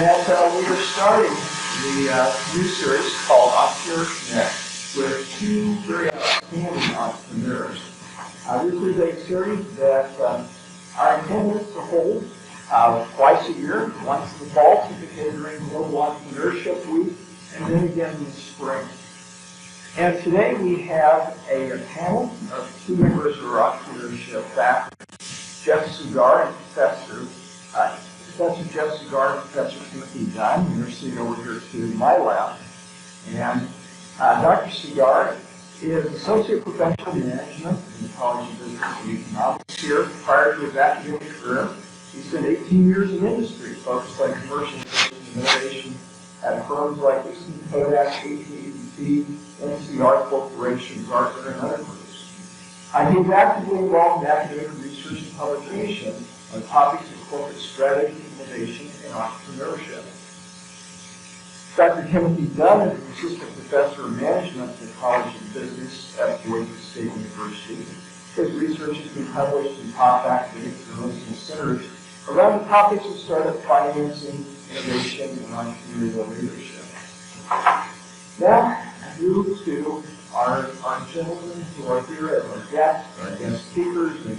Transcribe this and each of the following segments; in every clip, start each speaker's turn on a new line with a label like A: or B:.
A: that we are starting the new series called Entrepreneur Connect with two very outstanding entrepreneurs. This is a series that our intent is to hold twice a year, once in the fall, typically during Global Entrepreneurship Week, and then again in the spring. And today we have a panel of two members of our entrepreneurship faculty, Jeff Cigar and Professor Jeff Cigar and Professor Timothy Dunn, and they're sitting over here to my left. And Dr. Cigar is Associate Professor of Management in the College of Business and Economics here. Prior to his academic career, he spent 18 years in industry, focused on commercial innovation at firms like Eastman Kodak, AT&T, NCR Corporation, Gartner, and other groups. He's actively involved in academic research and publication on topics of corporate strategy, innovation, and entrepreneurship. Dr. Timothy Dunn is an Assistant Professor of Management at the College of Business at Boise State University. His research has been published in top academic journals and centers around the topics of startup financing, innovation, and entrepreneurial leadership. Now, due to our gentlemen who are here as our guest speakers, and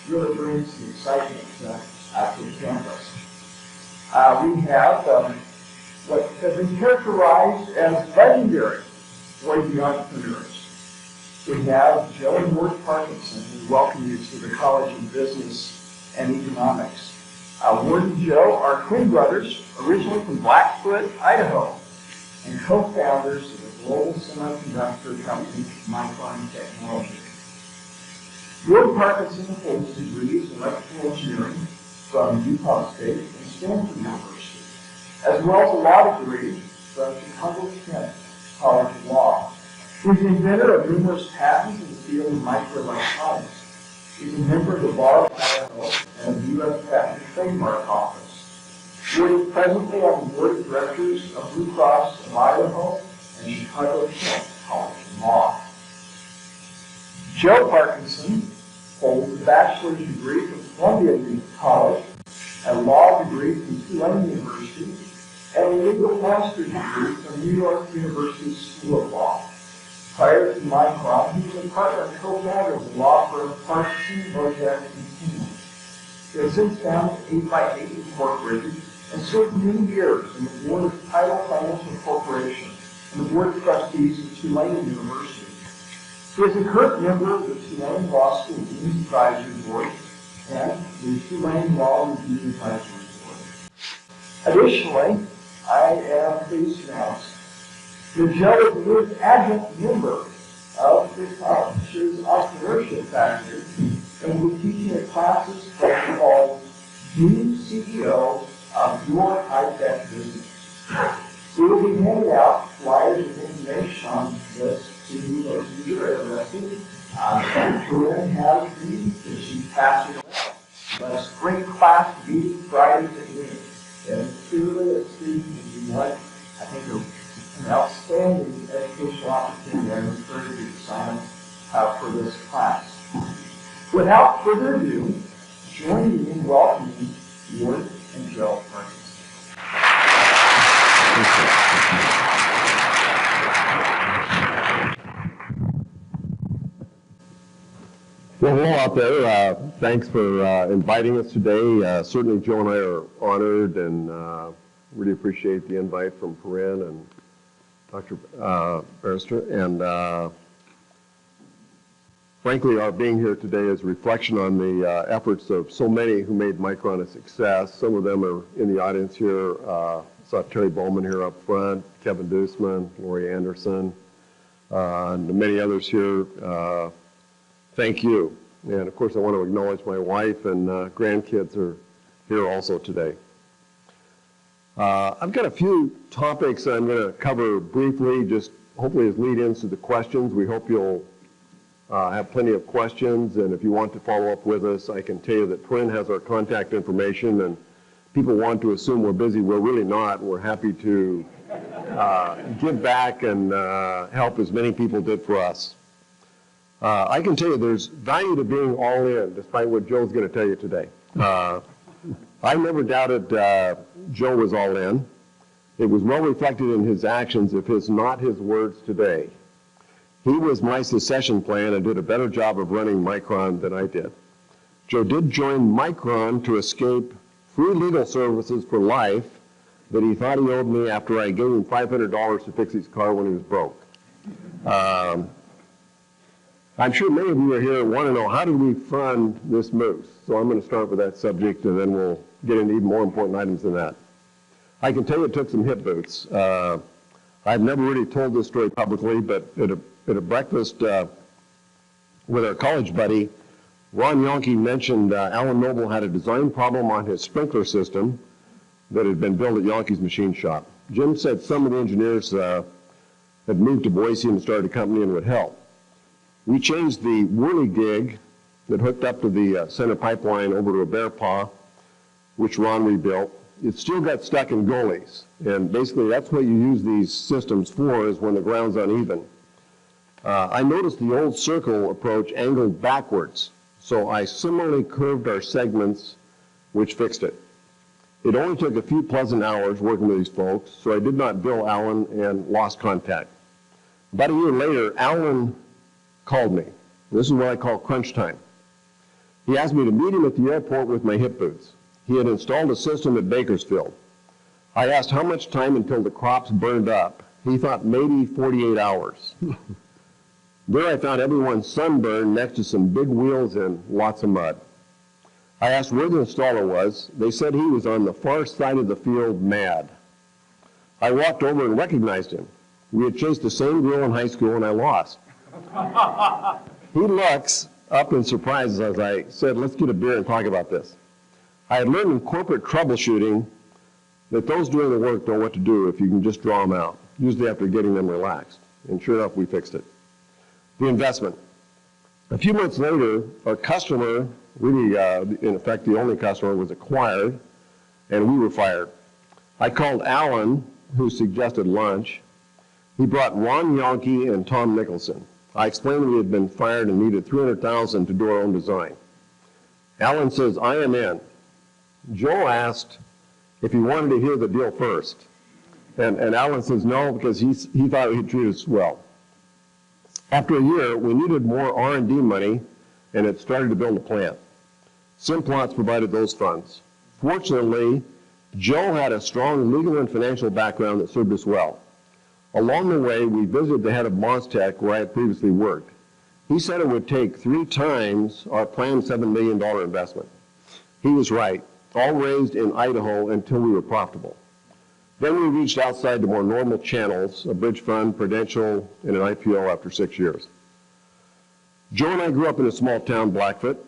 A: really brings some excitement to the campus. We have what has been characterized as legendary Boise entrepreneurs. We have Joe and Ward Parkinson, who welcome you to the College of Business and Economics. Ward and Joe are twin brothers, originally from Blackfoot, Idaho, and co-founders of the global semiconductor company Micron Technology. Ward Parkinson holds degrees in electrical engineering from Utah State and Stanford University, as well as a law degree from Chicago-Kent College of Law. He's an inventor of numerous patents in the field of microelectronics. He's a member of the Bar of Idaho and the U.S. Patent and Trademark Office. Ward is presently on the board of directors of Blue Cross of Idaho and Chicago-Kent College of Law. Joe Parkinson holds a bachelor's degree from Columbia College, a law degree from Tulane University, and a legal master's degree from New York University School of Law. Prior to Micron, he was a partner and co-founder of the law firm Parkinson, Boise, and King. He has since founded 8x8 Incorporated and served many years on the board of Title Financial Corporation and the board of trustees of Tulane University. He is a current member of the Tulane Law School Dean's Advisory Board and the Tulane Law Review Advisory Board. Additionally, I am pleased to announce that Joe is a new adjunct member of the college's entrepreneurship faculty and will be teaching at classes called New CEO of Your High-Tech Business. We will be handing out flyers with information on this to those of you who are interested. Corinne has these that she's passing around. But a spring class meeting Fridays at noon. And truly, a student would be like, I think, an outstanding educational opportunity. I encourage you to sign up for this class. Without further ado, join me in welcoming Ward and Joe Parkinson.
B: Well, hello out there. Thanks for inviting us today. Certainly Joe and I are honored and really appreciate the invite from Corinne and Dr. Barrister. And frankly, our being here today is a reflection on the efforts of so many who made Micron a success. Some of them are in the audience here. I saw Terry Bowman here up front, Kevin Dusman, Lori Anderson, and many others here. Thank you. And of course, I want to acknowledge my wife and grandkids are here also today. I've got a few topics I'm going to cover briefly, just hopefully as lead-ins to the questions. We hope you'll have plenty of questions, and if you want to follow up with us, I can tell you that Corinne has our contact information, and people want to assume we're busy. We're really not. We're happy to give back and help as many people did for us. I can tell you there's value to being all in, despite what Joe's going to tell you today. I never doubted Joe was all in. It was well reflected in his actions, if it's not his words today. He was my succession plan and did a better job of running Micron than I did. Joe did join Micron to escape free legal services for life that he thought he owed me after I gave him $500 to fix his car when he was broke. I'm sure many of you are here want to know, how did we fund this move? So I'm going to start with that subject, and then we'll get into even more important items than that. I can tell you it took some hip boots. I've never really told this story publicly, but at a breakfast with our college buddy, Ron Yonke mentioned Alan Noble had a design problem on his sprinkler system that had been built at Yonke's machine shop. Jim said some of the engineers had moved to Boise and started a company and would help. We changed the whirligig that hooked up to the center pipeline over to a bear paw, which Ron rebuilt. It still got stuck in gullies, and basically that's what you use these systems for, is when the ground's uneven. I noticed the old circle approach angled backwards, so I similarly curved our segments, which fixed it. It only took a few pleasant hours working with these folks, so I did not bill Alan and lost contact. About a year later, Alan called me. This is what I call crunch time. He asked me to meet him at the airport with my hip boots. He had installed a system at Bakersfield. I asked how much time until the crops burned up. He thought maybe 48 hours. There I found everyone sunburned next to some big wheels and lots of mud. I asked where the installer was. They said he was on the far side of the field, mad. I walked over and recognized him. We had chased the same girl in high school, and I lost. He looks up in surprise as I said, let's get a beer and talk about this. I had learned in corporate troubleshooting that those doing the work know what to do if you can just draw them out, usually after getting them relaxed. And sure enough, we fixed it. The investment. A few months later, our customer, really in effect the only customer, was acquired, and we were fired. I called Alan, who suggested lunch. He brought Ron Yonke and Tom Nicholson. I explained that we had been fired and needed $300,000 to do our own design. Alan says, I am in. Joe asked if he wanted to hear the deal first. And Alan says no, because he thought he'd treat us well. After a year, we needed more R&D money, and it started to build a plant. Simplots provided those funds. Fortunately, Joe had a strong legal and financial background that served us well. Along the way, we visited the head of MOSTEC, where I had previously worked. He said it would take 3 times our planned $7 million investment. He was right, all raised in Idaho until we were profitable. Then we reached outside to more normal channels, a bridge fund, Prudential, and an IPO after 6 years. Joe and I grew up in a small town, Blackfoot,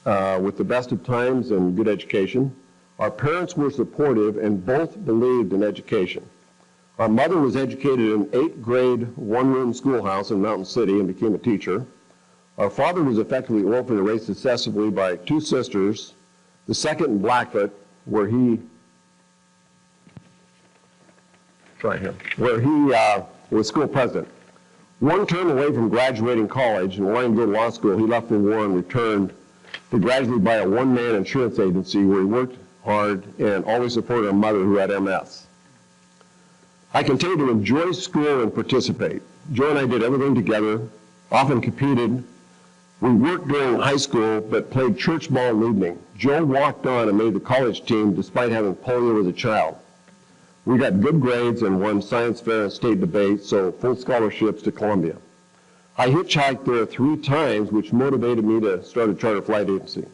B: with the best of times and good education. Our parents were supportive and both believed in education. Our mother was educated in 8th grade, one-room schoolhouse in Mountain City and became a teacher. Our father was effectively orphaned and raised successfully by 2 sisters, the second in Blackfoot, where he was school president. One term away from graduating college and wanting to go to law school, he left the war and returned to gradually buy a one-man insurance agency where he worked hard and always supported our mother, who had MS. I continued to enjoy school and participate. Joe and I did everything together, often competed. We worked during high school, but played church ball in the evening. Joe walked on and made the college team despite having polio as a child. We got good grades and won science fair and state debate, so full scholarships to Columbia. I hitchhiked there 3 times, which motivated me to start a charter flight agency.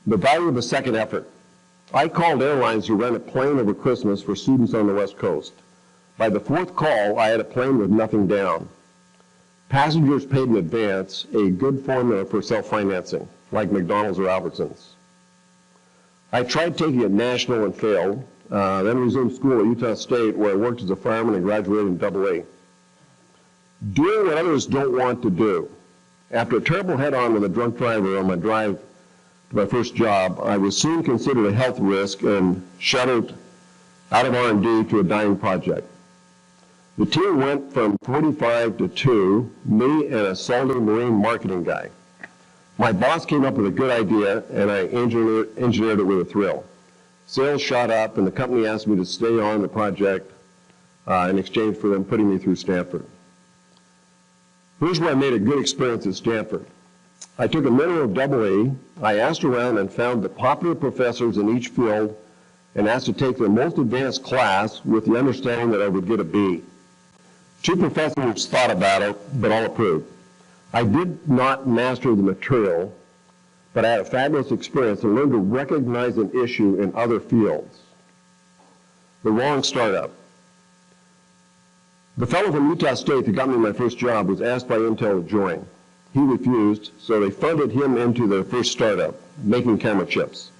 B: The value of a second effort. I called airlines to rent a plane over Christmas for students on the West Coast. By the 4th call, I had a plane with nothing down. Passengers paid in advance, a good formula for self-financing, like McDonald's or Albertsons. I tried taking it national and failed, then resumed school at Utah State, where I worked as a fireman and graduated in AA. Doing what others don't want to do. After a terrible head-on with a drunk driver on my drive to my first job, I was soon considered a health risk and shuttled out of R&D to a dying project. The team went from 45 to 2, me and a salty marine marketing guy. My boss came up with a good idea, and I engineered it with a thrill. Sales shot up, and the company asked me to stay on the project in exchange for them putting me through Stanford. Here's where I made a good experience at Stanford. I took a minimum of EE. I asked around and found the popular professors in each field and asked to take their most advanced class with the understanding that I would get a B. 2 professors thought about it, but all approved. I did not master the material, but I had a fabulous experience and learned to recognize an issue in other fields. The wrong startup. The fellow from Utah State that got me my first job was asked by Intel to join. He refused, so they funded him into their first startup, making camera chips.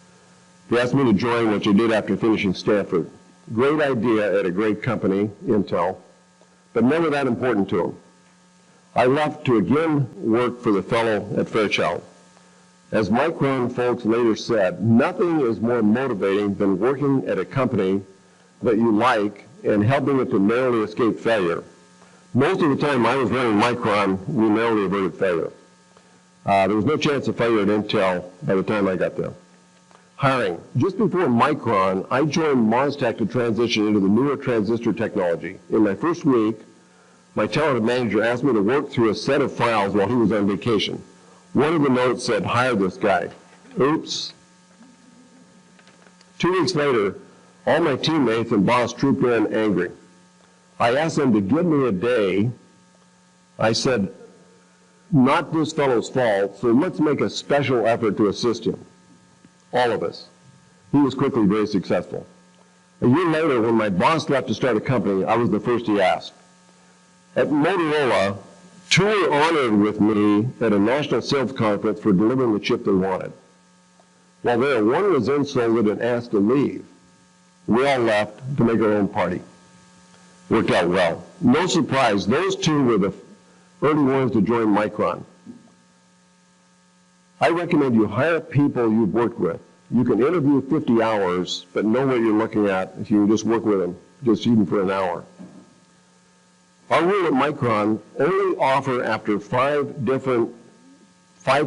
B: He asked me to join, which I did after finishing Stanford. Great idea at a great company, Intel, but never that important to him. I left to again work for the fellow at Fairchild. As Micron folks later said, nothing is more motivating than working at a company that you like and helping it to narrowly escape failure. Most of the time I was running Micron, we narrowly averted failure. There was no chance of failure at Intel by the time I got there. Hiring. Just before Micron, I joined MOSTEC to transition into the newer transistor technology. In my first week, my talented manager asked me to work through a set of files while he was on vacation. One of the notes said, "Hire this guy." Oops. 2 weeks later, all my teammates and boss trooped in angry. I asked them to give me a day. I said, not this fellow's fault, so let's make a special effort to assist him. All of us. He was quickly very successful. A year later, when my boss left to start a company, I was the first he asked. At Motorola, 2 were honored with me at a national sales conference for delivering the chip they wanted. While there, one was insulted and asked to leave. We all left to make our own party. Worked out well. No surprise, those 2 were the early ones to join Micron. I recommend you hire people you've worked with. You can interview 50 hours, but know what you're looking at if you just work with them, just even for an hour. Our rule at Micron, only offer after 5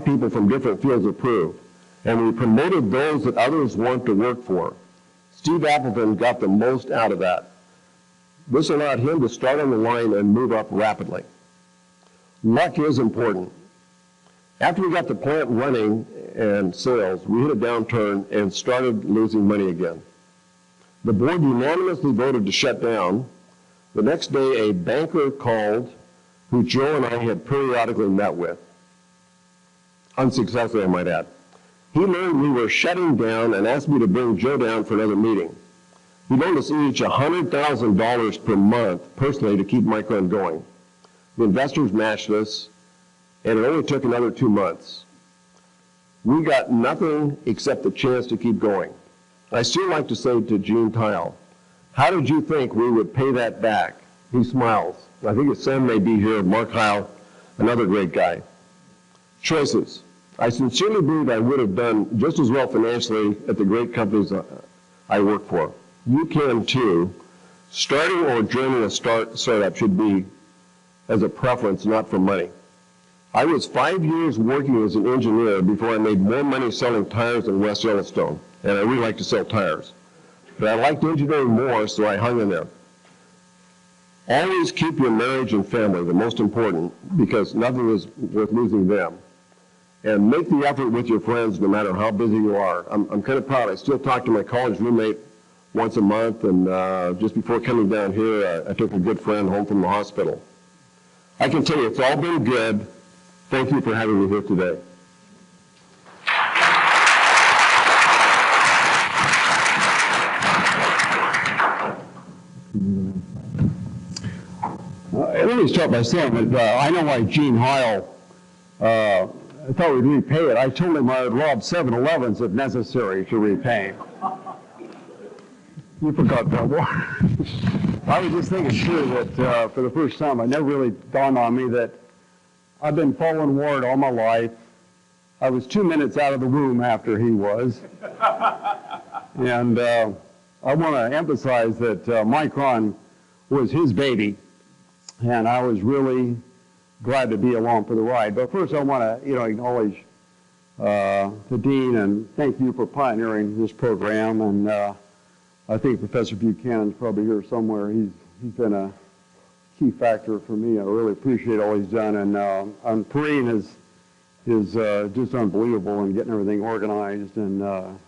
B: people from different fields approved, and we promoted those that others want to work for. Steve Appleton got the most out of that. This allowed him to start on the line and move up rapidly. Luck is important. After we got the plant running and sales, we hit a downturn and started losing money again. The board unanimously voted to shut down. The next day, a banker called who Joe and I had periodically met with. Unsuccessfully, I might add. He learned we were shutting down and asked me to bring Joe down for another meeting. He loaned us each $100,000 per month personally to keep Micron going. The investors matched us, and it only took another 2 months. We got nothing except the chance to keep going. I still like to say to Gene Tile, how did you think we would pay that back? He smiles. I think his son may be here, Mark Heil, another great guy. Choices. I sincerely believe I would have done just as well financially at the great companies I work for. You can too. Starting or joining a startup should be as a preference, not for money. I was 5 years working as an engineer before I made more money selling tires in West Yellowstone, and I really like to sell tires. But I liked engineering more, so I hung in there. Always keep your marriage and family, the most important, because nothing is worth losing them. And make the effort with your friends no matter how busy you are. I'm kind of proud. I still talk to my college roommate once a month, and just before coming down here, I took a good friend home from the hospital. I can tell you, it's all been good. Thank you for having me here today.
C: Let me start by saying that I know why Gene Heil thought we'd repay it. I told him I would rob 7-Elevens if necessary to repay. You forgot that one. I was just thinking, too, that for the first time, it never really dawned on me that I've been following Ward all my life. I was 2 minutes out of the womb after he was. And I want to emphasize that Micron was his baby, and I was really glad to be along for the ride. But first, I want to, acknowledge the dean, and thank you for pioneering this program. And I think Professor Buchanan's probably here somewhere. He's been a key factor for me. I really appreciate all he's done. And Perrine is just unbelievable in getting everything organized and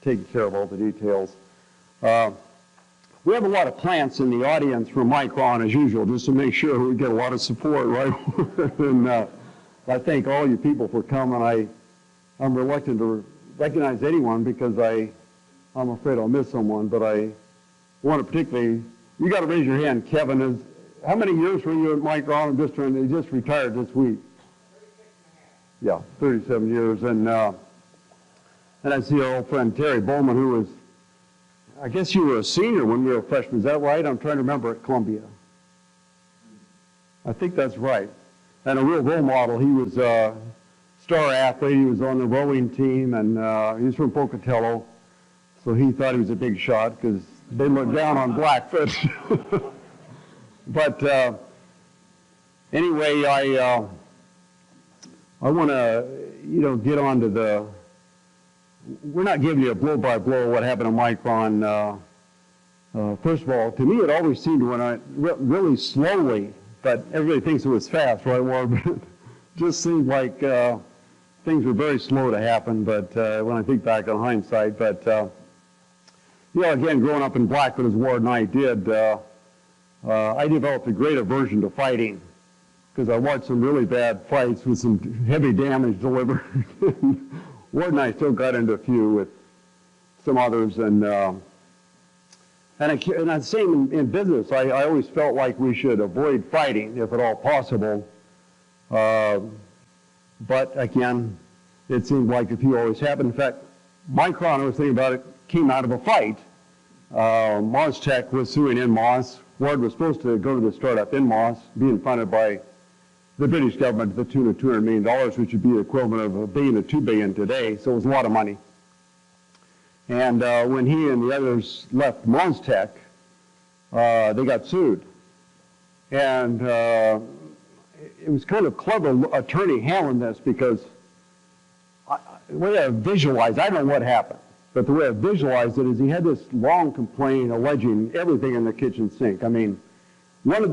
C: taking care of all the details. We have a lot of plants in the audience from Micron, as usual, just to make sure we get a lot of support, right? And I thank all you people for coming. I'm reluctant to recognize anyone because I'm afraid I'll miss someone, but I want to particularly, you got to raise your hand, Kevin. How many years were you at Micron? He just retired this week. 36 and a half. Yeah, 37 years. And I see our old friend Terry Bowman, who was, I guess you were a senior when we were freshmen. Is that right? I'm trying to remember at Columbia. I think that's right. And a real role model. He was a star athlete. He was on the rowing team, and he was from Pocatello. So he thought he was a big shot because they looked down on Blackfoot. But anyway, I want to, get on to the. We're not giving you a blow-by-blow of what happened to Micron. First of all, to me, it always seemed to went really slowly, but everybody thinks it was fast, right, Ward? But it just seemed like things were very slow to happen. But when I think back on hindsight, but again, growing up in Blackfoot as Ward and I did, I developed a great aversion to fighting because I watched some really bad fights with some heavy damage delivered. Ward and I still got into a few with some others, and the same in business. I always felt like we should avoid fighting if at all possible. But again, it seemed like a few always happened. In fact, Micron, I was thinking about it, came out of a fight. Tech was suing Inmos. Ward was supposed to go to the startup Inmos, being funded by the British government to the tune of $200 million, which would be the equivalent of $1 billion to $2 billion today, so it was a lot of money. And when he and the others left Tech, they got sued. And it was kind of clever attorney handling this because the way I visualized, I don't know what happened, but the way I visualized it is he had this long complaint alleging everything in the kitchen sink. I mean, one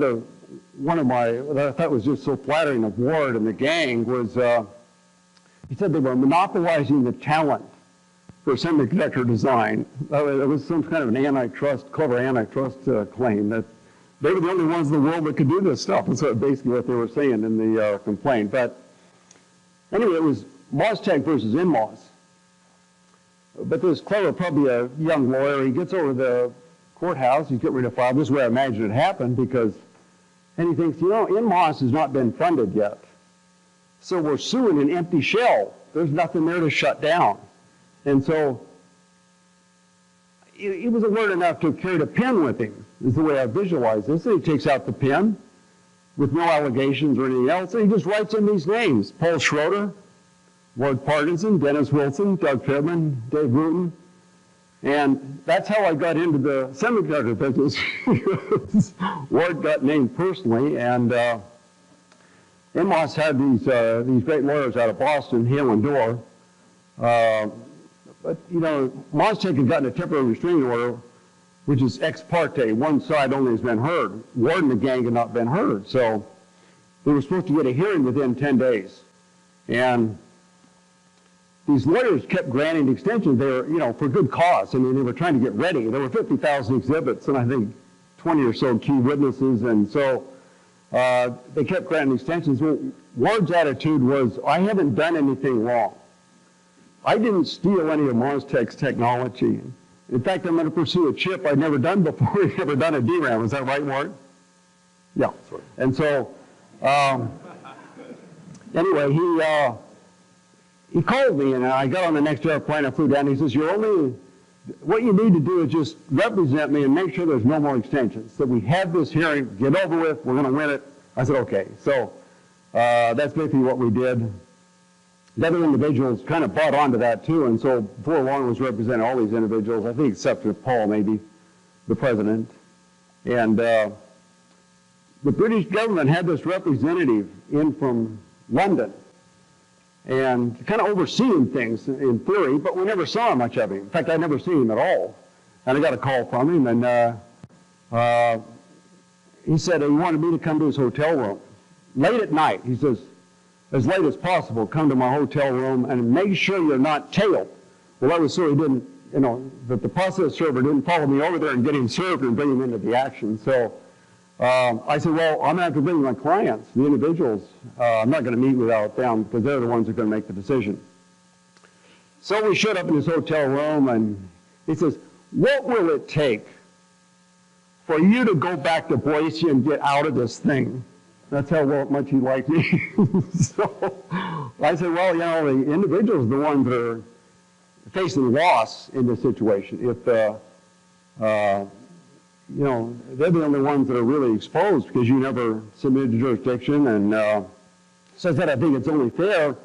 C: of my, what I thought was just so flattering of Ward and the gang was, he said they were monopolizing the talent for semiconductor design. It was some kind of an clever antitrust claim that they were the only ones in the world that could do this stuff. That's basically what they were saying in the complaint. But anyway, it was Tech versus Inmos. But this clever, probably a young lawyer, he gets over to the courthouse, he's getting ready to file. This is where I imagine it happened because, and he thinks, Inmos has not been funded yet. So we're suing an empty shell. There's nothing there to shut down. And so he was alert enough to have carried a pen with him, is the way I visualize this. And he takes out the pen with no allegations or anything else, and he just writes in these names: Paul Schroeder, Ward Parkinson, Dennis Wilson, Doug Fidman, Dave Wooten. And that's how I got into the semiconductor business. Ward got named personally, and Inmos had these great lawyers out of Boston, Hale and Dorr. But Tech had gotten a temporary restraining order, which is ex parte. One side only has been heard. Ward and the gang had not been heard. So they were supposed to get a hearing within 10 days. And these lawyers kept granting extensions. They were, for good cause. I mean, they were trying to get ready. There were 50,000 exhibits and I think 20 or so key witnesses. And so they kept granting extensions. Well, Ward's attitude was, I haven't done anything wrong. I didn't steal any of Tech's technology. In fact, I'm going to pursue a chip I'd never done before. He'd never done a DRAM. Is that right, Ward? Yeah. And so, anyway, he called me, and I got on the next airplane. I flew down. He says, what you need to do is just represent me and make sure there's no more extensions. That we have this hearing, get over with, we're going to win it. I said, okay. So that's basically what we did. The other individuals kind of bought onto that too, and so before long was representing all these individuals, I think except for Paul, maybe, the president. And the British government had this representative in from London, and kind of overseeing things in theory, but we never saw much of him. In fact, I never seen him at all. And I got a call from him, and he said he wanted me to come to his hotel room. Late at night, he says, as late as possible, come to my hotel room and make sure you're not tailed. Well, that was so he didn't, that the process server didn't follow me over there and get him served and bring him into the action. So I said, well, I'm going to have to bring my clients, the individuals. I'm not going to meet without them because they're the ones who are going to make the decision. So we showed up in his hotel room, and he says, what will it take for you to go back to Boise and get out of this thing? That's how much he liked me. So I said, well, the individuals are the ones that are facing loss in this situation. If, they're the only ones that are really exposed because you never submitted to jurisdiction. And so I said, I think it's only fair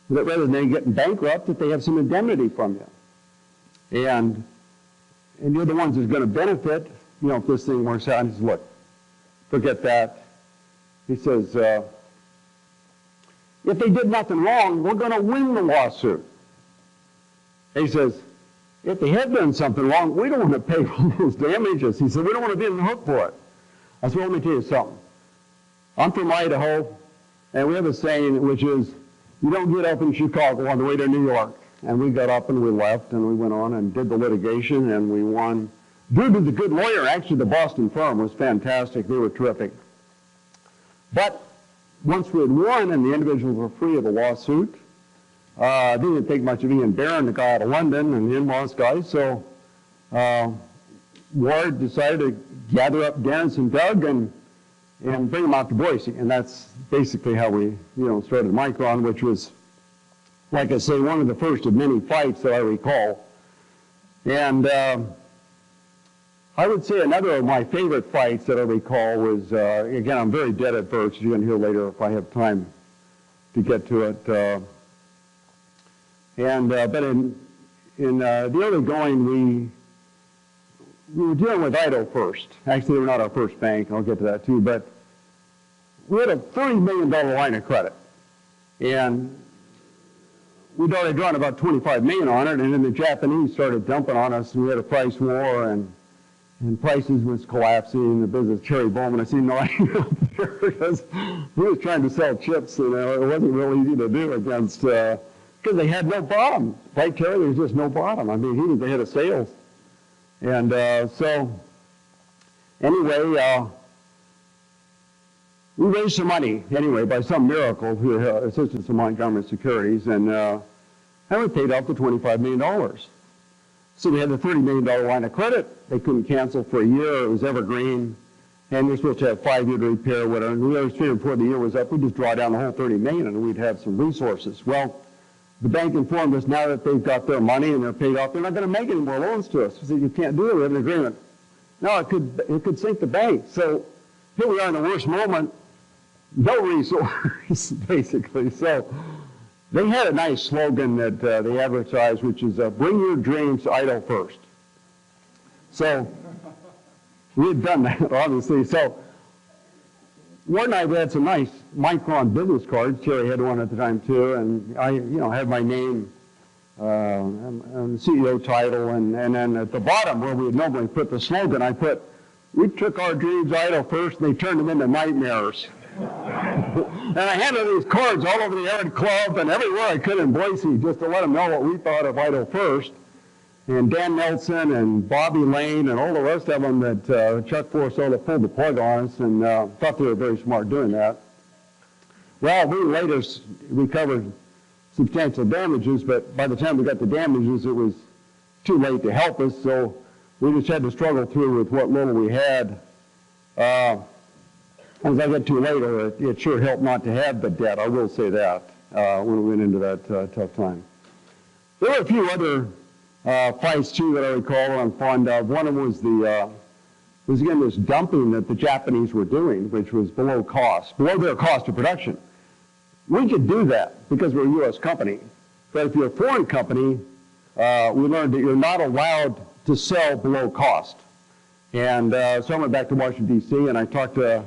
C: that rather than getting bankrupt, that they have some indemnity from you. And you're the ones that's going to benefit, if this thing works out. And he says, look, forget that. He says, if they did nothing wrong, we're going to win the lawsuit. He says, if they had done something wrong, we don't want to pay for those damages. He said, we don't want to be in the hook for it. I said, well, let me tell you something. I'm from Idaho, and we have a saying which is, you don't get up in Chicago on the way to New York. And we got up and we left, and we went on and did the litigation, and we won. Due to the good lawyer, actually the Boston firm was fantastic. They were terrific. But once we had won and the individuals were free of the lawsuit, it didn't take much of Ian Barron, the guy out of London, and the in-laws guy. So Ward decided to gather up Dennis and Doug and bring them out to Boise. And that's basically how we started Micron, which was, like I say, one of the first of many fights that I recall. And I would say another of my favorite fights that I recall was, again, I'm very dead at first, as you're going to hear later if I have time to get to it. But in the early going, we were dealing with Idaho first. Actually, they were not our first bank. I'll get to that too. But we had a $30 million line of credit. And we'd already drawn about $25 million on it, and then the Japanese started dumping on us, and we had a price war, and prices was collapsing, the business, Cherry Bowman, I seen lying out there because he was trying to sell chips, it wasn't real easy to do against, because they had no bottom. Right, Terry? There was just no bottom. I mean, he was the head of sales. And so, anyway, we raised some money, anyway, by some miracle through assistance of Montgomery Securities, and we paid off the $25 million. So we had the $30 million line of credit. They couldn't cancel for a year. It was evergreen. And we were supposed to have 5 years to repair whatever. And we always figured before the year was up, we'd just draw down the whole $30 million and we'd have some resources. Well, the bank informed us now that they've got their money and they're paid off, they're not going to make any more loans to us. We said, you can't do it. We have an agreement. No, it could sink the bank. So here we are in the worst moment. No resource, basically. So they had a nice slogan that they advertised, which is, bring your dreams to Idaho first. So we had done that, obviously. So one night we had some nice Micron business cards. Jerry had one at the time, too. And I, had my name and CEO title. And then at the bottom, where we would normally put the slogan, I put, we took our dreams Idaho first, and they turned them into nightmares. And I handed these cards all over the Art Club and everywhere I could in Boise just to let them know what we thought of Idaho first. And Dan Nelson and Bobby Lane and all the rest of them that Chuck Forsythe pulled the plug on us and thought they were very smart doing that. Well, we later recovered substantial damages, but by the time we got the damages, it was too late to help us, so we just had to struggle through with what little we had. As I get to later, it sure helped not to have the debt, I will say that, when we went into that tough time. There were a few other fights, too, that I recall I'm fond of. One of them was again this dumping that the Japanese were doing, which was below their cost of production. We could do that because we're a U.S. company. But if you're a foreign company, we learned that you're not allowed to sell below cost. And so I went back to Washington, D.C., and I talked to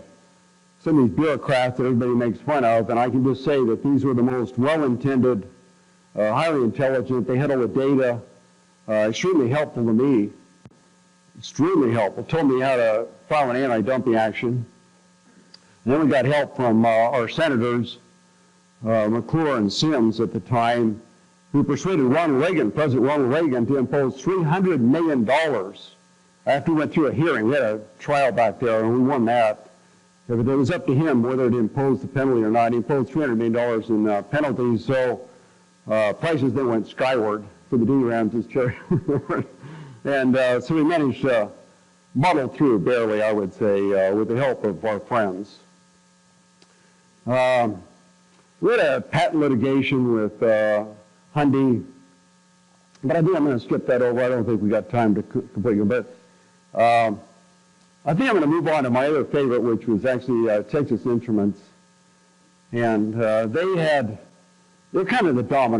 C: some of these bureaucrats that everybody makes fun of, and I can just say that these were the most well-intended, highly intelligent. They had all the data, extremely helpful to me, extremely helpful. Told me how to file an anti-dumping action. And then we got help from our senators, McClure and Sims at the time, who persuaded President Ronald Reagan, to impose $300 million after we went through a hearing. We had a trial back there, and we won that. It was up to him whether to impose the penalty or not. He imposed $300 million in penalties, so prices then went skyward for the DRAMs as Cherry. And so we managed to muddle through barely, I would say, with the help of our friends. We had a patent litigation with Hyundai, but I'm going to skip that over. I don't think we got time to complete it, but I think I'm going to move on to my other favorite, which was actually Texas Instruments. And they're kind of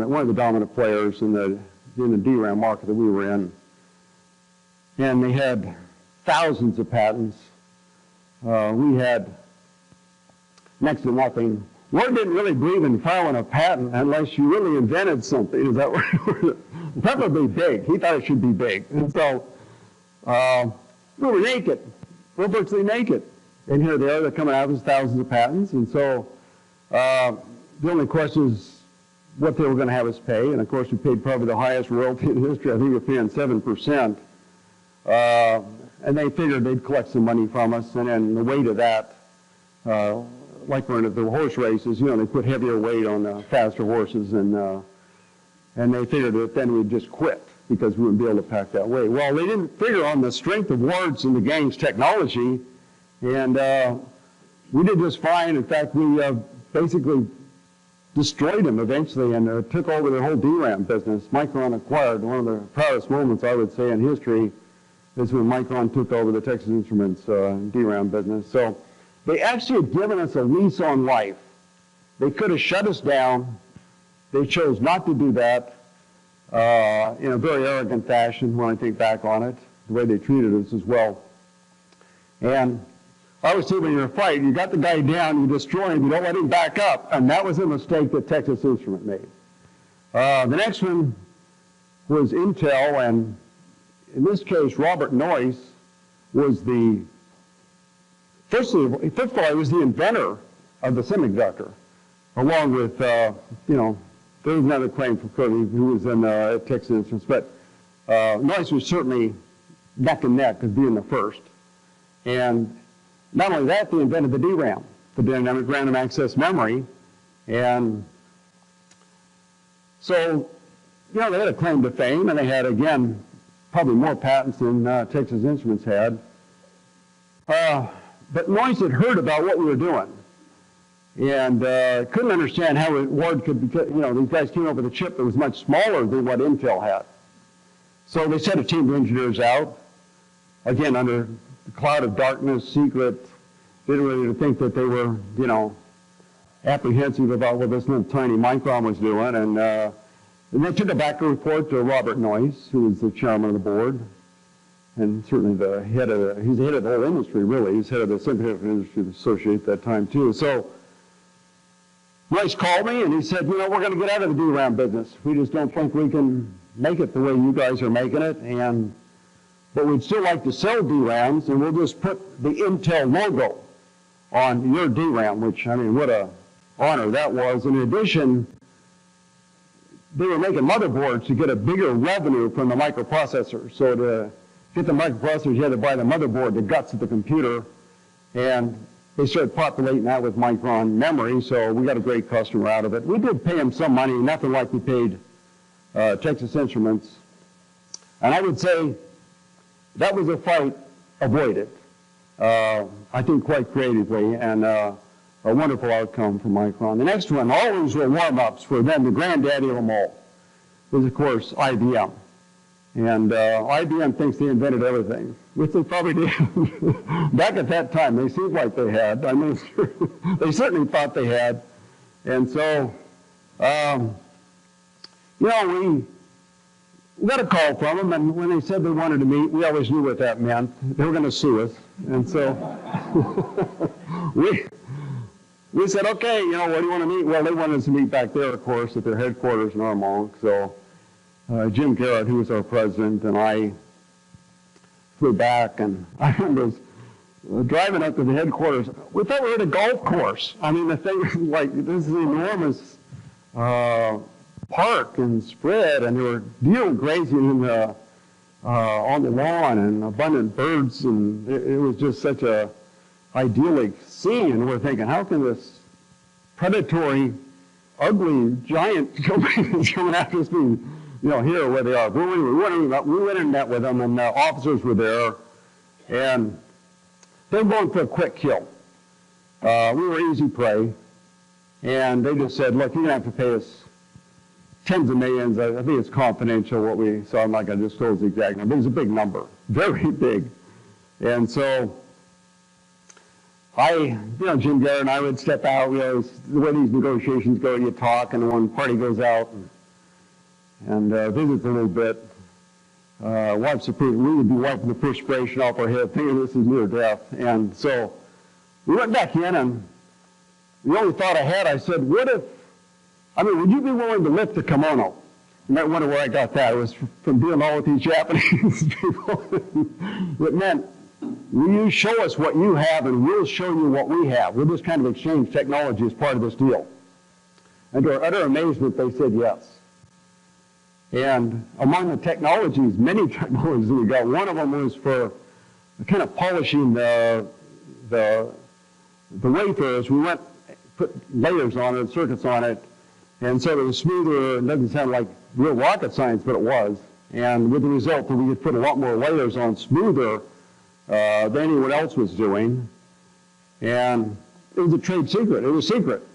C: one of the dominant players in the DRAM market that we were in. And they had thousands of patents. We had next to nothing. Ward didn't really believe in filing a patent unless you really invented something. Is that right? Preferably big. He thought it should be big. And so we were naked. We're virtually naked. And here they are. They're coming out with thousands of patents. And so the only question is what they were going to have us pay. And, of course, we paid probably the highest royalty in history. I think we were paying 7%. And they figured they'd collect some money from us. And then the weight of that, like we're in the horse races, they put heavier weight on faster horses. And they figured that then we'd just quit because we wouldn't be able to pack that weight. Well, they didn't figure on the strength of Ward's and the gang's technology. And we did just fine. In fact, we basically destroyed them eventually and took over their whole DRAM business. Micron acquired. One of the proudest moments, I would say, in history is when Micron took over the Texas Instruments DRAM business. So they actually had given us a lease on life. They could have shut us down. They chose not to do that in a very arrogant fashion when I think back on it, the way they treated us as well. And I always say when you're in a fight, you got the guy down, you destroy him, you don't let him back up. And that was a mistake that Texas Instrument made. The next one was Intel, and in this case, Robert Noyce was first of all, he was the inventor of the semiconductor, along with, there was another claim for Cody who was in Texas Instruments, but Noyce was certainly neck and neck as being the first. And not only that, they invented the DRAM, the dynamic random access memory. And so, they had a claim to fame, and they had, again, probably more patents than Texas Instruments had. But Noyce had heard about what we were doing and couldn't understand how Ward could, these guys came up with a chip that was much smaller than what Intel had. So they sent a team of engineers out, again, under the cloud of darkness, secret, didn't really think that they were, apprehensive about what this little tiny Micron was doing. And they took a back report to Robert Noyce, who was the chairman of the board, and certainly he's the head of the whole industry, really. He's head of the Semiconductor Industry Association at that time, too. So Noyce called me, and he said, we're going to get out of the DRAM business. We just don't think we can make it the way you guys are making it, but we'd still like to sell DRAMs, and we'll just put the Intel logo on your DRAM, which, what a honor that was. In addition, they were making motherboards to get a bigger revenue from the microprocessor. So to get the microprocessors, you had to buy the motherboard, the guts of the computer, and they started populating that with Micron memory, so we got a great customer out of it. We did pay them some money, nothing like we paid Texas Instruments. And I would say that was a fight avoided, I think quite creatively, and a wonderful outcome for Micron. The next one, always were warm-ups for them. The granddaddy of them all was, of course, IBM. And IBM thinks they invented everything, which they probably did. Back at that time, they seemed like they had. They certainly thought they had. And so, we got a call from them, and when they said they wanted to meet, we always knew what that meant. They were going to sue us. And so we said, okay, what do you want to meet? Well, they wanted us to meet back there, of course, at their headquarters in Armonk. So Jim Garrett, who was our president, and I flew back, and I remember driving up to the headquarters. We thought we were at a golf course. I mean, the thing was like, this is an enormous park and spread, and there were deer grazing in the, on the lawn, and abundant birds, and it was just such a idyllic scene. And we're thinking, how can this predatory, ugly giant coming after us be, here where they are? We went and met with them, and the officers were there, and they were going for a quick kill. We were easy prey, and they just said, look, you're going to have to pay us tens of millions. I think it's confidential so I'm not going to disclose the exact number. It was a big number, very big. And so Jim Garrett and I would step out. The way these negotiations go, you talk, and one party goes out and visits a little bit. We would be wiping the perspiration off our head, thinking this is near death. And so we went back in, and the only thought I had, I said, would you be willing to lift the kimono? You might wonder where I got that. It was from dealing all with these Japanese people. It meant, will you show us what you have, and we'll show you what we have? We'll just kind of exchange technology as part of this deal. And to our utter amazement, they said yes. And among the technologies, many technologies that we got, one of them was for kind of polishing the wafers. We put layers on it, circuits on it, and so it was smoother. It doesn't sound like real rocket science, but it was. And with the result that we could put a lot more layers on smoother than anyone else was doing. And it was a trade secret. It was secret.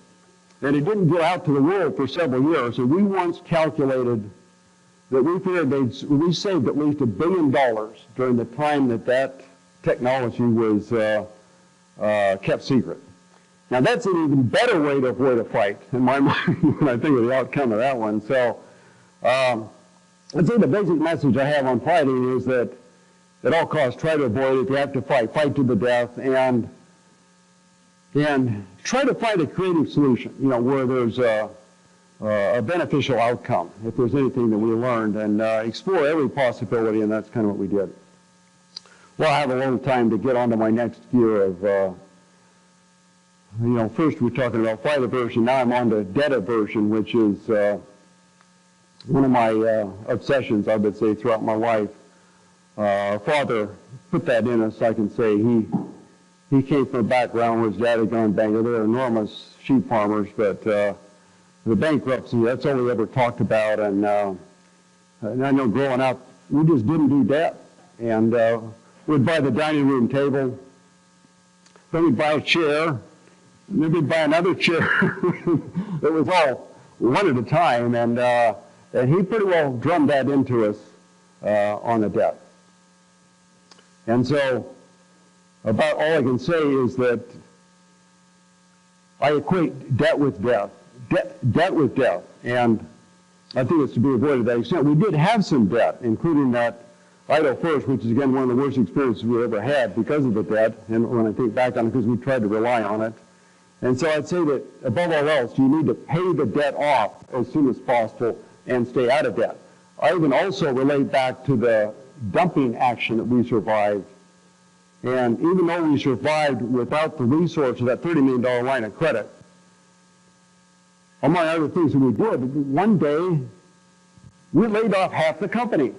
C: And it didn't go out to the world for several years. And we once calculated that we figured we saved at least $1 billion during the time that technology was kept secret. Now that's an even better way to avoid a fight in my mind when I think of the outcome of that one. So I'd say the basic message I have on fighting is that at all costs try to avoid it. If you have to fight to the death, and try to find a creative solution, where there's a beneficial outcome, if there's anything that we learned, and explore every possibility, and that's kind of what we did. Well, I have a little time to get on to my next gear of, first we're talking about fight aversion, now I'm on to debt aversion, which is one of my obsessions, I would say, throughout my life. Father put that in us, I can say. He came from a background where his dad had gone bankrupt. They were enormous sheep farmers, but the bankruptcy, that's all we ever talked about. And I know growing up, we just didn't do debt. And we'd buy the dining room table, then we'd buy a chair, and then we'd buy another chair. It was all one at a time, and he pretty well drummed that into us on the debt. And so about all I can say is that I equate debt with death. Debt with death. And I think it's to be avoided to that extent. We did have some debt, including that idle first, which is, again, one of the worst experiences we ever had because of the debt, and when I think back on it, because we tried to rely on it. And so I'd say that, above all else, you need to pay the debt off as soon as possible and stay out of debt. I even also relate back to the dumping action that we survived. And even though we survived without the resource of that $30 million line of credit, among other things that we did, one day we laid off half the company.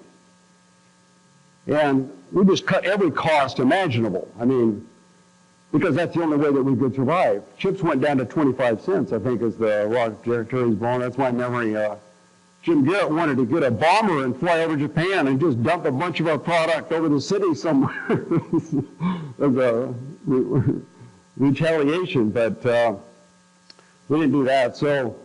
C: And we just cut every cost imaginable. I mean, because that's the only way that we could survive. Chips went down to 25 cents, I think, is the rock Terry's born. That's my memory. Jim Garrett wanted to get a bomber and fly over Japan and just dump a bunch of our product over the city somewhere as a retaliation, but we didn't do that. So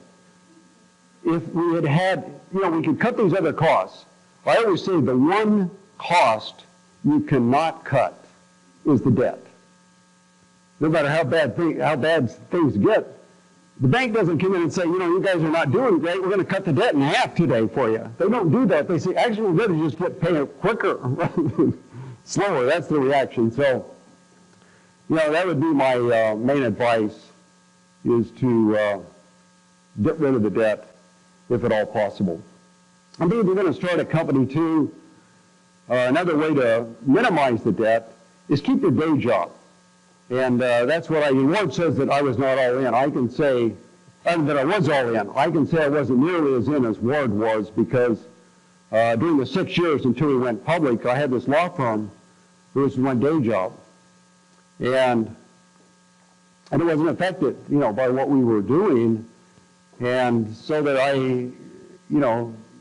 C: if we had, we could cut these other costs. I always say the one cost you cannot cut is the debt. No matter how bad things get, the bank doesn't come in and say, you guys are not doing great, we're going to cut the debt in half today for you. They don't do that. They say, actually, we're going to just pay it quicker rather than slower. That's the reaction. So, that would be my main advice, is to get rid of the debt if at all possible. I believe we're going to start a company too. Another way to minimize the debt is keep your day job. And that's what Ward says that I was not all in. I can say that I was all in. I can say I wasn't nearly as in as Ward was because during the 6 years until we went public, I had this law firm. It was my day job. And it wasn't affected, by what we were doing. And so that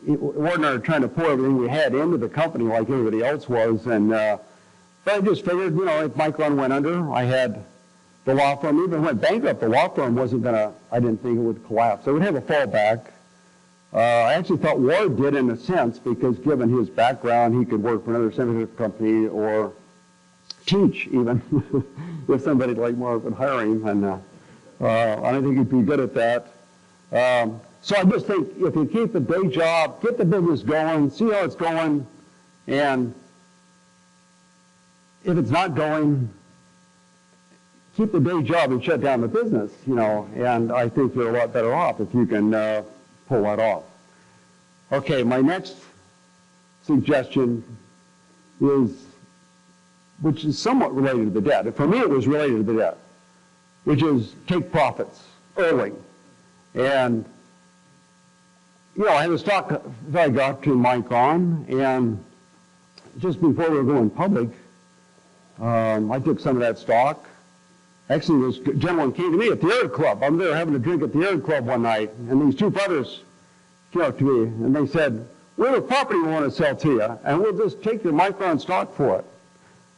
C: Ward and I were trying to pour everything we had into the company like everybody else was. And but I just figured, if Micron went under, I had the law firm. Even went bankrupt, the law firm wasn't I didn't think it would collapse. I would have a fallback. I actually thought Ward did in a sense because given his background, he could work for another semiconductor company or teach even if somebody like Mark would hire him. And I think he'd be good at that. So I just think if you keep the day job, get the business going, see how it's going, and if it's not going, keep the day job and shut down the business, and I think you're a lot better off if you can pull that off. Okay, my next suggestion is, which is somewhat related to the debt. For me, it was related to the debt, which is take profits early. And, I had a stock that I got to Micron, and just before we were going public, I took some of that stock. Actually, this gentleman came to me at the Air Club. I'm there having a drink at the Air Club one night, and these two brothers came up to me, and they said, "We have a property we want to sell to you, and we'll just take your Micron stock for it."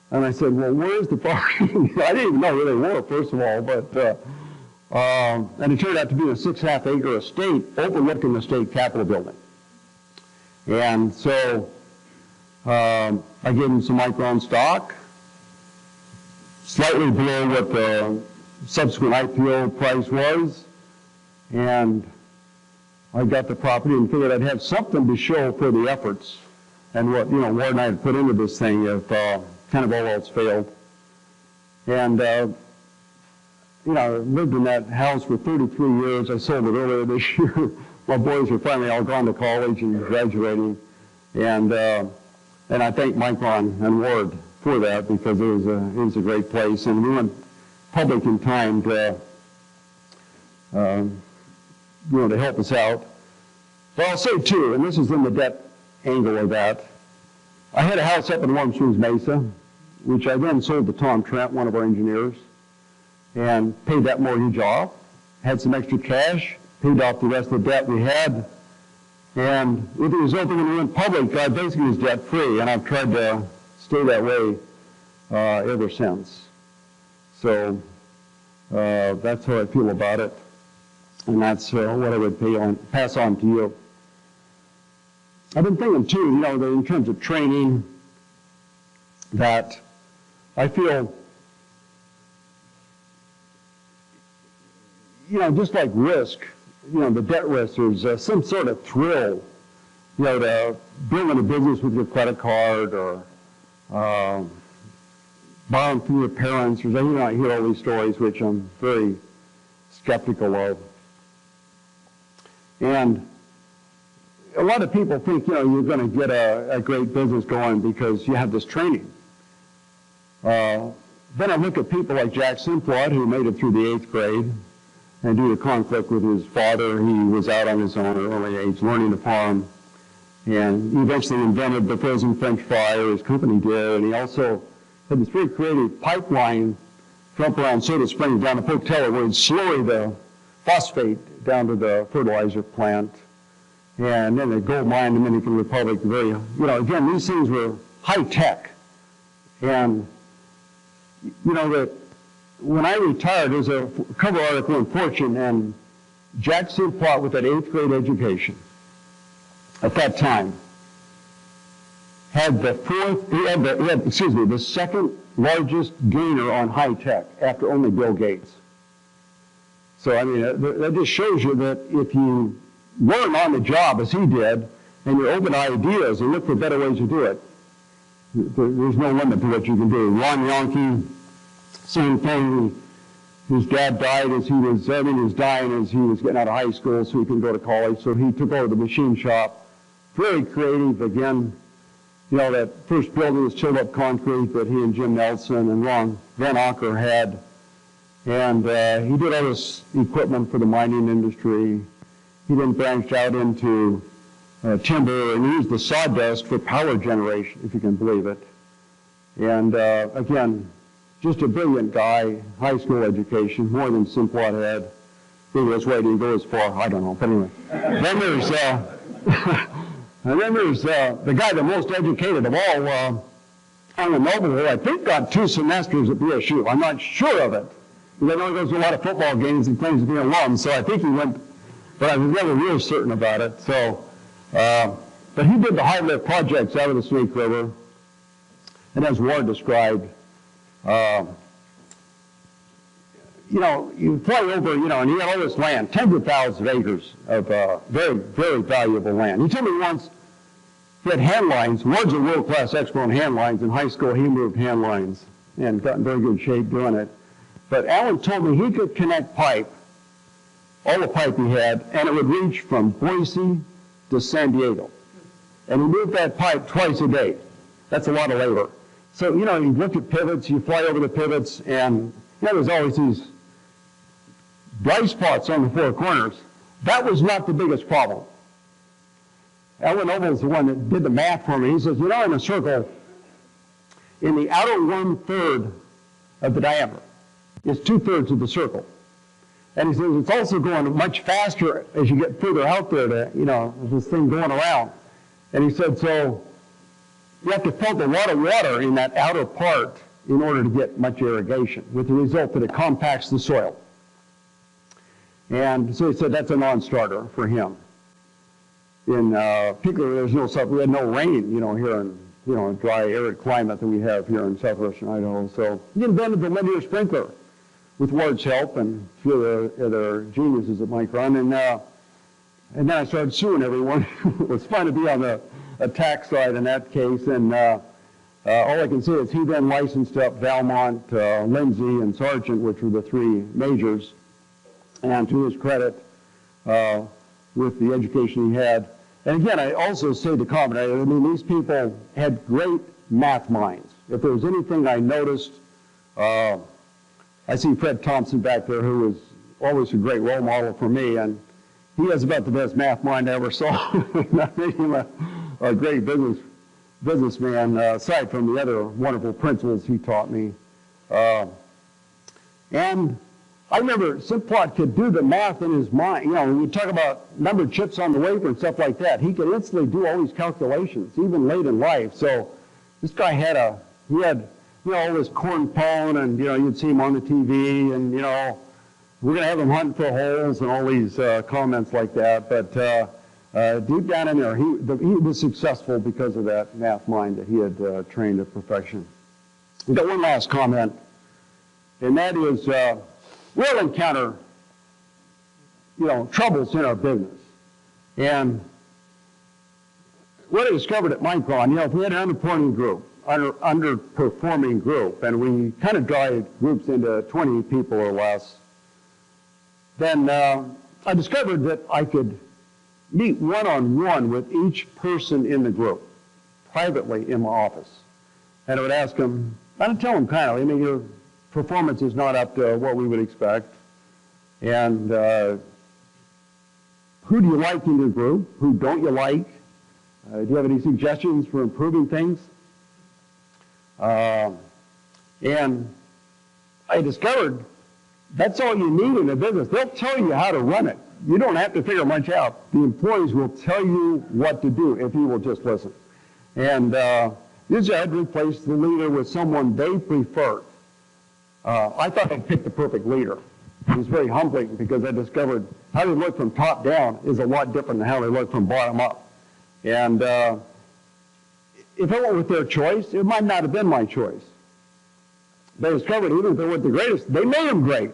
C: And I said, "Well, where's the property?" I didn't even know where they were, first of all, but and it turned out to be a 6.5-acre estate overlooking the state capitol building. And so I gave them some Micron stock, slightly below what the subsequent IPO price was, and I got the property and figured I'd have something to show for the efforts and what Ward and I had put into this thing if kind of all else failed. And I lived in that house for 33 years. I sold it earlier this year. My boys are finally all gone to college and graduating, and I thank Micron and Ward for that because it was a great place, and we went public in time to to help us out. But I'll say too, and this is in the debt angle of that, I had a house up in Warm Springs Mesa, which I then sold to Tom Trent, one of our engineers, and paid that mortgage off, had some extra cash, paid off the rest of the debt we had, and with the result when we went public, I basically was debt-free, and I've tried to stay that way ever since. So that's how I feel about it, and that's what I would pass on to you. I've been thinking too, that in terms of training, that I feel, just like risk, the debt risk, there's some sort of thrill, to building a business with your credit card or borrowing from your parents, or I hear all these stories, which I'm very skeptical of. And a lot of people think, you're going to get a great business going because you have this training. Then I look at people like Jack Simplot, who made it through the 8th grade, and due to conflict with his father, he was out on his own at an early age, learning to farm. And he eventually invented the frozen French fry, or his company did, and he also had this very creative pipeline from up around Soda Springs down to Pocatello, where he'd slurry the phosphate down to the fertilizer plant, and then the gold mine, the Dominican Republic, again, these things were high tech. And, that when I retired, there was a cover article in Fortune, and Jack Simplot with that 8th grade education at that time had the second largest gainer on high tech after only Bill Gates. So, that just shows you that if you learn on the job as he did, and you're open to ideas and look for better ways to do it, there's no limit to what you can do. Ron Yonke, same thing. His dad died as he was, was dying as he was getting out of high school so he could go to college. So he took over the machine shop. Very creative, again. You know, that first building was chilled up concrete that he and Jim Nelson and Ron Van Acker had. And he did all this equipment for the mining industry. He then branched out into timber and used the sawdust for power generation, if you can believe it. And again, just a brilliant guy, high school education, more than Simplot had. Maybe that's why he didn't go as far, I don't know. But anyway, then there's, the guy the most educated of all, Alan Noble, who I think got 2 semesters at BSU. I'm not sure of it. Because I know he goes to a lot of football games and claims to be an alum, so I think he went, but I was never real certain about it. So, but he did the high lift projects out of the Snake River. And as Ward described, you know, you fly over, you know, and he had all this land, tens of thousands of acres of very, very valuable land. He told me once he had hand lines. Ward's a world-class expert on hand lines. In high school, he moved hand lines and got in very good shape doing it. But Alan told me he could connect pipe, all the pipe he had, and it would reach from Boise to San Diego. And he moved that pipe twice a day. That's a lot of labor. So, you know, you look at pivots, you fly over the pivots, and, you know, there's always these dry spots on the 4 corners. That was not the biggest problem. Alan Noble is the one that did the math for me. He says, you know, in a circle, in the outer 1/3 of the diameter is 2/3 of the circle. And he says it's also going much faster as you get further out there to, you know, this thing going around. And he said, so you have to filter a lot of water in that outer part in order to get much irrigation, with the result that it compacts the soil. And so he said that's a non-starter for him. In particular, there's no we had no rain, you know, here in, you know, a dry, arid climate that we have here in southwestern Idaho. So he invented the linear sprinkler with Ward's help and a few of the other geniuses at Micron. And then I started suing everyone. It was fun to be on the attack side in that case. And all I can say is he then licensed up Valmont, Lindsay, and Sargent, which were the 3 majors. And to his credit, with the education he had. And again, I also say to comment, I mean, these people had great math minds. If there was anything I noticed, I see Fred Thompson back there, who was always a great role model for me, and he has about the best math mind I ever saw. That made him a great businessman, aside from the other wonderful principles he taught me. And I remember Simplot could do the math in his mind. You know, when we talk about number of chips on the wafer and stuff like that, he could instantly do all these calculations, even late in life. So this guy had you know, all this corn pollen, and, you know, you'd see him on the TV, and, you know, we're going to have him hunting for holes and all these comments like that. But deep down in there, he was successful because of that math mind that he had trained at perfection. We've got one last comment, and that is, we'll encounter, you know, troubles in our business. And what I discovered at Micron, you know, if we had an underperforming group, and we kind of divided groups into 20 people or less, then I discovered that I could meet one-on-one with each person in the group, privately in my office. And I would ask them, I'd tell them kind of, I mean, your performance is not up to what we would expect. And who do you like in your group? Who don't you like? Do you have any suggestions for improving things? And I discovered that's all you need in a business. They'll tell you how to run it. You don't have to figure much out. The employees will tell you what to do if you will just listen. And usually I'd replace the leader with someone they preferred. I thought I'd picked the perfect leader. It was very humbling because I discovered how they look from top down is a lot different than how they look from bottom up. And if I went with their choice, it might not have been my choice. They discovered even if they weren't the greatest, they made them great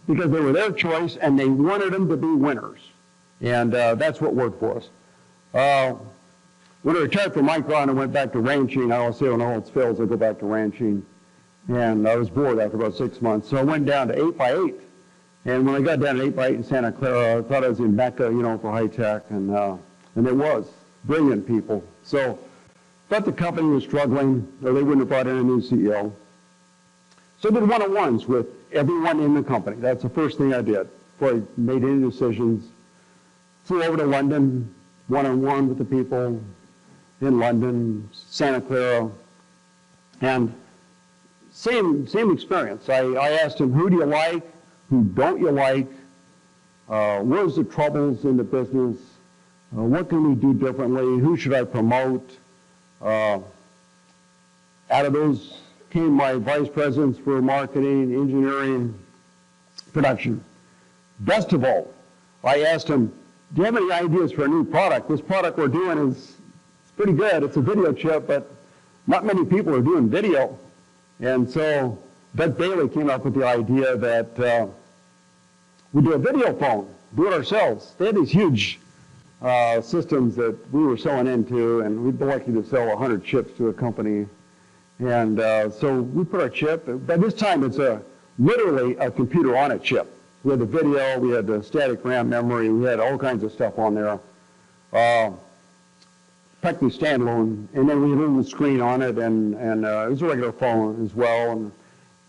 C: because they were their choice and they wanted them to be winners. And that's what worked for us. When I retired from Micron and went back to ranching, I always say when all else fails, I go back to ranching. And I was bored after about 6 months. So I went down to 8x8. And when I got down to 8x8 in Santa Clara, I thought I was in Mecca, you know, for high tech. And it was. Brilliant people. So, but the company was struggling, or they wouldn't have brought in a new CEO. So I did one-on-ones with everyone in the company. That's the first thing I did before I made any decisions. Flew over to London, one-on-one with the people in London, Santa Clara, and same experience. I asked him, who do you like? Who don't you like? Where's the troubles in the business? What can we do differently? Who should I promote? Out of those came my vice presidents for marketing, engineering, production. Best of all, I asked him, do you have any ideas for a new product? This product we're doing is pretty good. It's a video chip, but not many people are doing video. And so Doug Bailey came up with the idea that we do a video phone, do it ourselves. They had these huge systems that we were selling into, and we'd be lucky to sell 100 chips to a company. And so we put our chip. By this time, it's literally a computer on a chip. We had the video, we had the static RAM memory, we had all kinds of stuff on there. Practically standalone, and then we had a little screen on it, and it was a regular phone as well,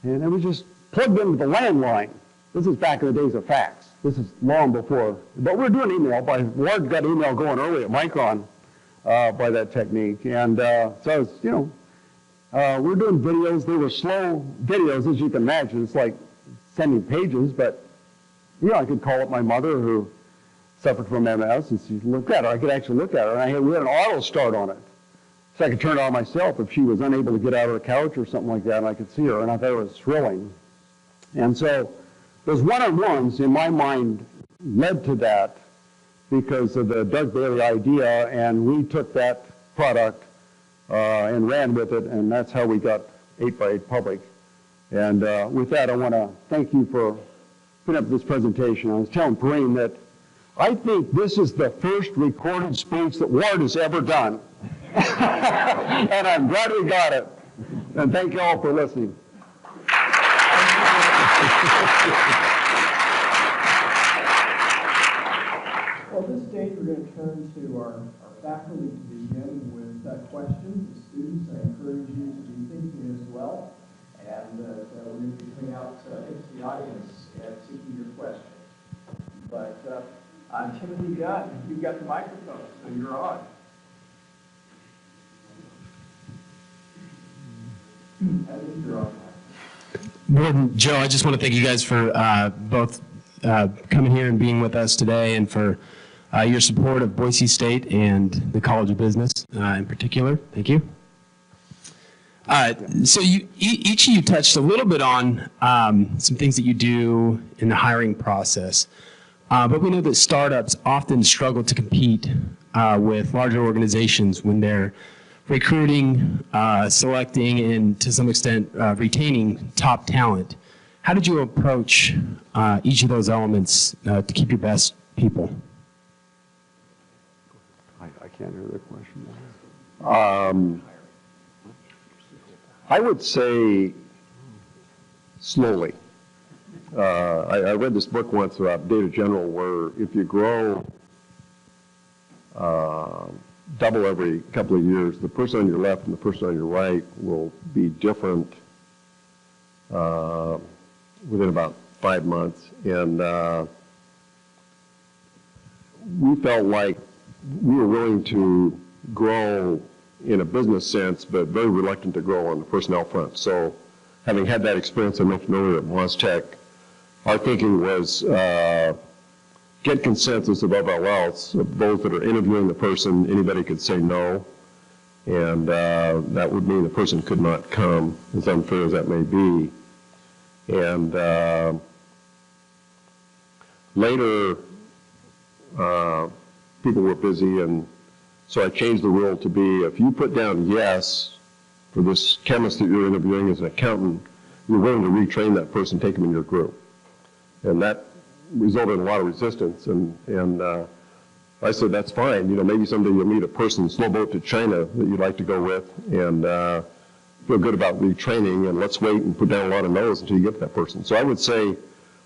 C: and it was just plugged into the landline. This is back in the days of fax. This is long before, but we were doing email. Ward got email going early at Micron by that technique, and so I was, you know, we were doing videos. They were slow videos, as you can imagine. It's like sending pages, but you know, I could call up my mother who suffered from MS, and she looked at her. I could actually look at her, and we had an auto start on it. So I could turn it on myself if she was unable to get out of the couch or something like that, and I could see her, and I thought it was thrilling. And so those one-on-ones, in my mind, led to that because of the Doug Bailey idea, and we took that product and ran with it, and that's how we got 8x8 public. And with that, I want to thank you for putting up this presentation. I was telling Perrine that I think this is the first recorded speech that Ward has ever done. And I'm glad we got it. And thank you all for listening.
A: Well, at this stage, we're going to turn to our faculty to begin with questions. The students, I encourage you to be thinking as well. And we're going to be coming out into the audience and seeking your questions. But Timothy Gunn, you've got the microphone, so you're on. I think you're on.
D: Ward and Joe, I just want to thank you guys for both coming here and being with us today, and for your support of Boise State and the College of Business in particular. Thank you. So each of you touched a little bit on some things that you do in the hiring process. But we know that startups often struggle to compete with larger organizations when they're recruiting, selecting, and to some extent retaining top talent. How did you approach each of those elements to keep your best people?
C: I can't hear the question.
B: I would say slowly. I read this book once about Data General, where if you grow double every couple of years, the person on your left and the person on your right will be different within about 5 months. And we felt like we were willing to grow in a business sense, but very reluctant to grow on the personnel front. So having had that experience I mentioned earlier at WasTech, our thinking was get consensus above all else of those that are interviewing the person. Anybody could say no, and that would mean the person could not come, as unfair as that may be. And later, people were busy, and so I changed the rule to be, if you put down yes for this chemist that you're interviewing as an accountant, you're willing to retrain that person, take them in your group. And that resulted in a lot of resistance, and I said, that's fine. You know, maybe someday you'll meet a person, slow boat to China, that you'd like to go with, and feel good about retraining, and let's wait and put down a lot of no's until you get to that person. So I would say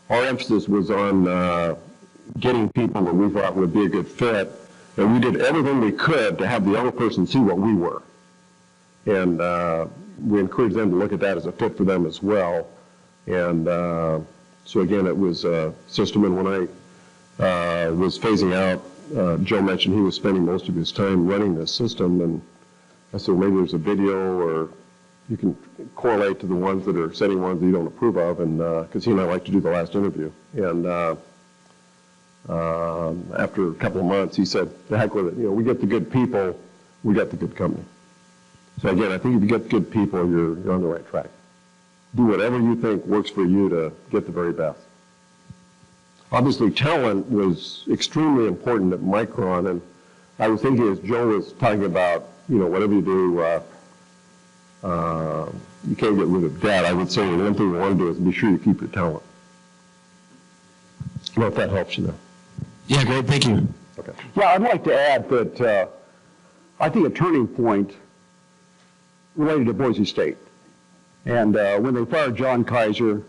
B: our emphasis was on getting people that we thought would be a good fit, and we did everything we could to have the other person see what we were. And we encouraged them to look at that as a fit for them as well. And so again, it was a system, and when I was phasing out, Joe mentioned he was spending most of his time running this system, and I said, well, maybe there's a video or you can correlate to the ones that are setting ones that you don't approve of, and because he and I like to do the last interview. And after a couple of months, he said, the heck with it, you know, we get the good people, we got the good company. So again, I think if you get good people, you're on the right track. Do whatever you think works for you to get the very best. Obviously, talent was extremely important at Micron, and I was thinking as Joe was talking about, you know, whatever you do, you can't get rid of debt. I would say the one thing you want to do is be sure you keep your talent. I don't know if that helps you there.
D: Yeah, great. Thank you.
B: Okay.
C: Yeah, I'd like to add that I think a turning point related to Boise State. And when they fired John Kaiser,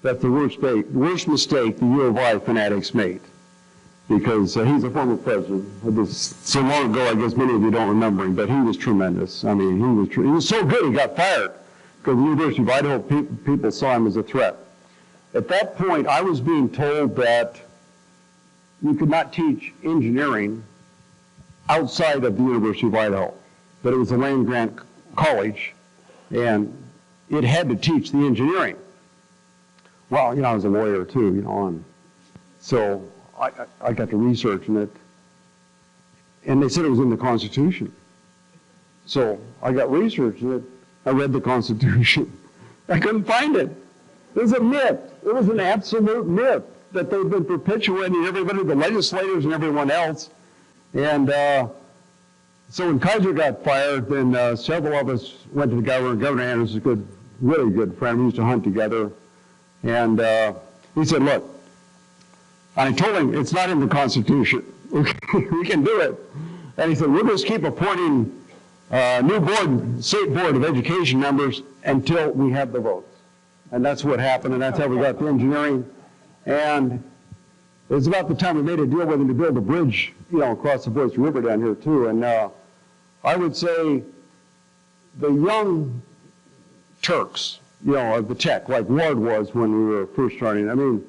C: that's the worst mistake the U of I fanatics made. Because he's a former president. It was so long ago, I guess many of you don't remember him, but he was tremendous. I mean, he was so good he got fired. Because the University of Idaho people saw him as a threat. At that point, I was being told that you could not teach engineering outside of the University of Idaho. That it was a land-grant college, and it had to teach the engineering. Well, you know, I was a lawyer too, you know, and so I got to researching it, and they said it was in the Constitution. So I got researching it. I read the Constitution. I couldn't find it. It was a myth. It was an absolute myth that they've been perpetuating everybody, the legislators and everyone else. And so when Kaiser got fired, then several of us went to the governor. Governor Anders is a good, really good friend. We used to hunt together. And he said, look, and I told him, it's not in the Constitution. We can do it. And he said, we'll just keep appointing new state board of education members until we have the votes. And that's what happened, and that's how we got the engineering. And it was about the time we made a deal with him to build a bridge, you know, across the Boise River down here too. And I would say the young Turks, you know, of the tech, like Ward was when we were first starting, I mean,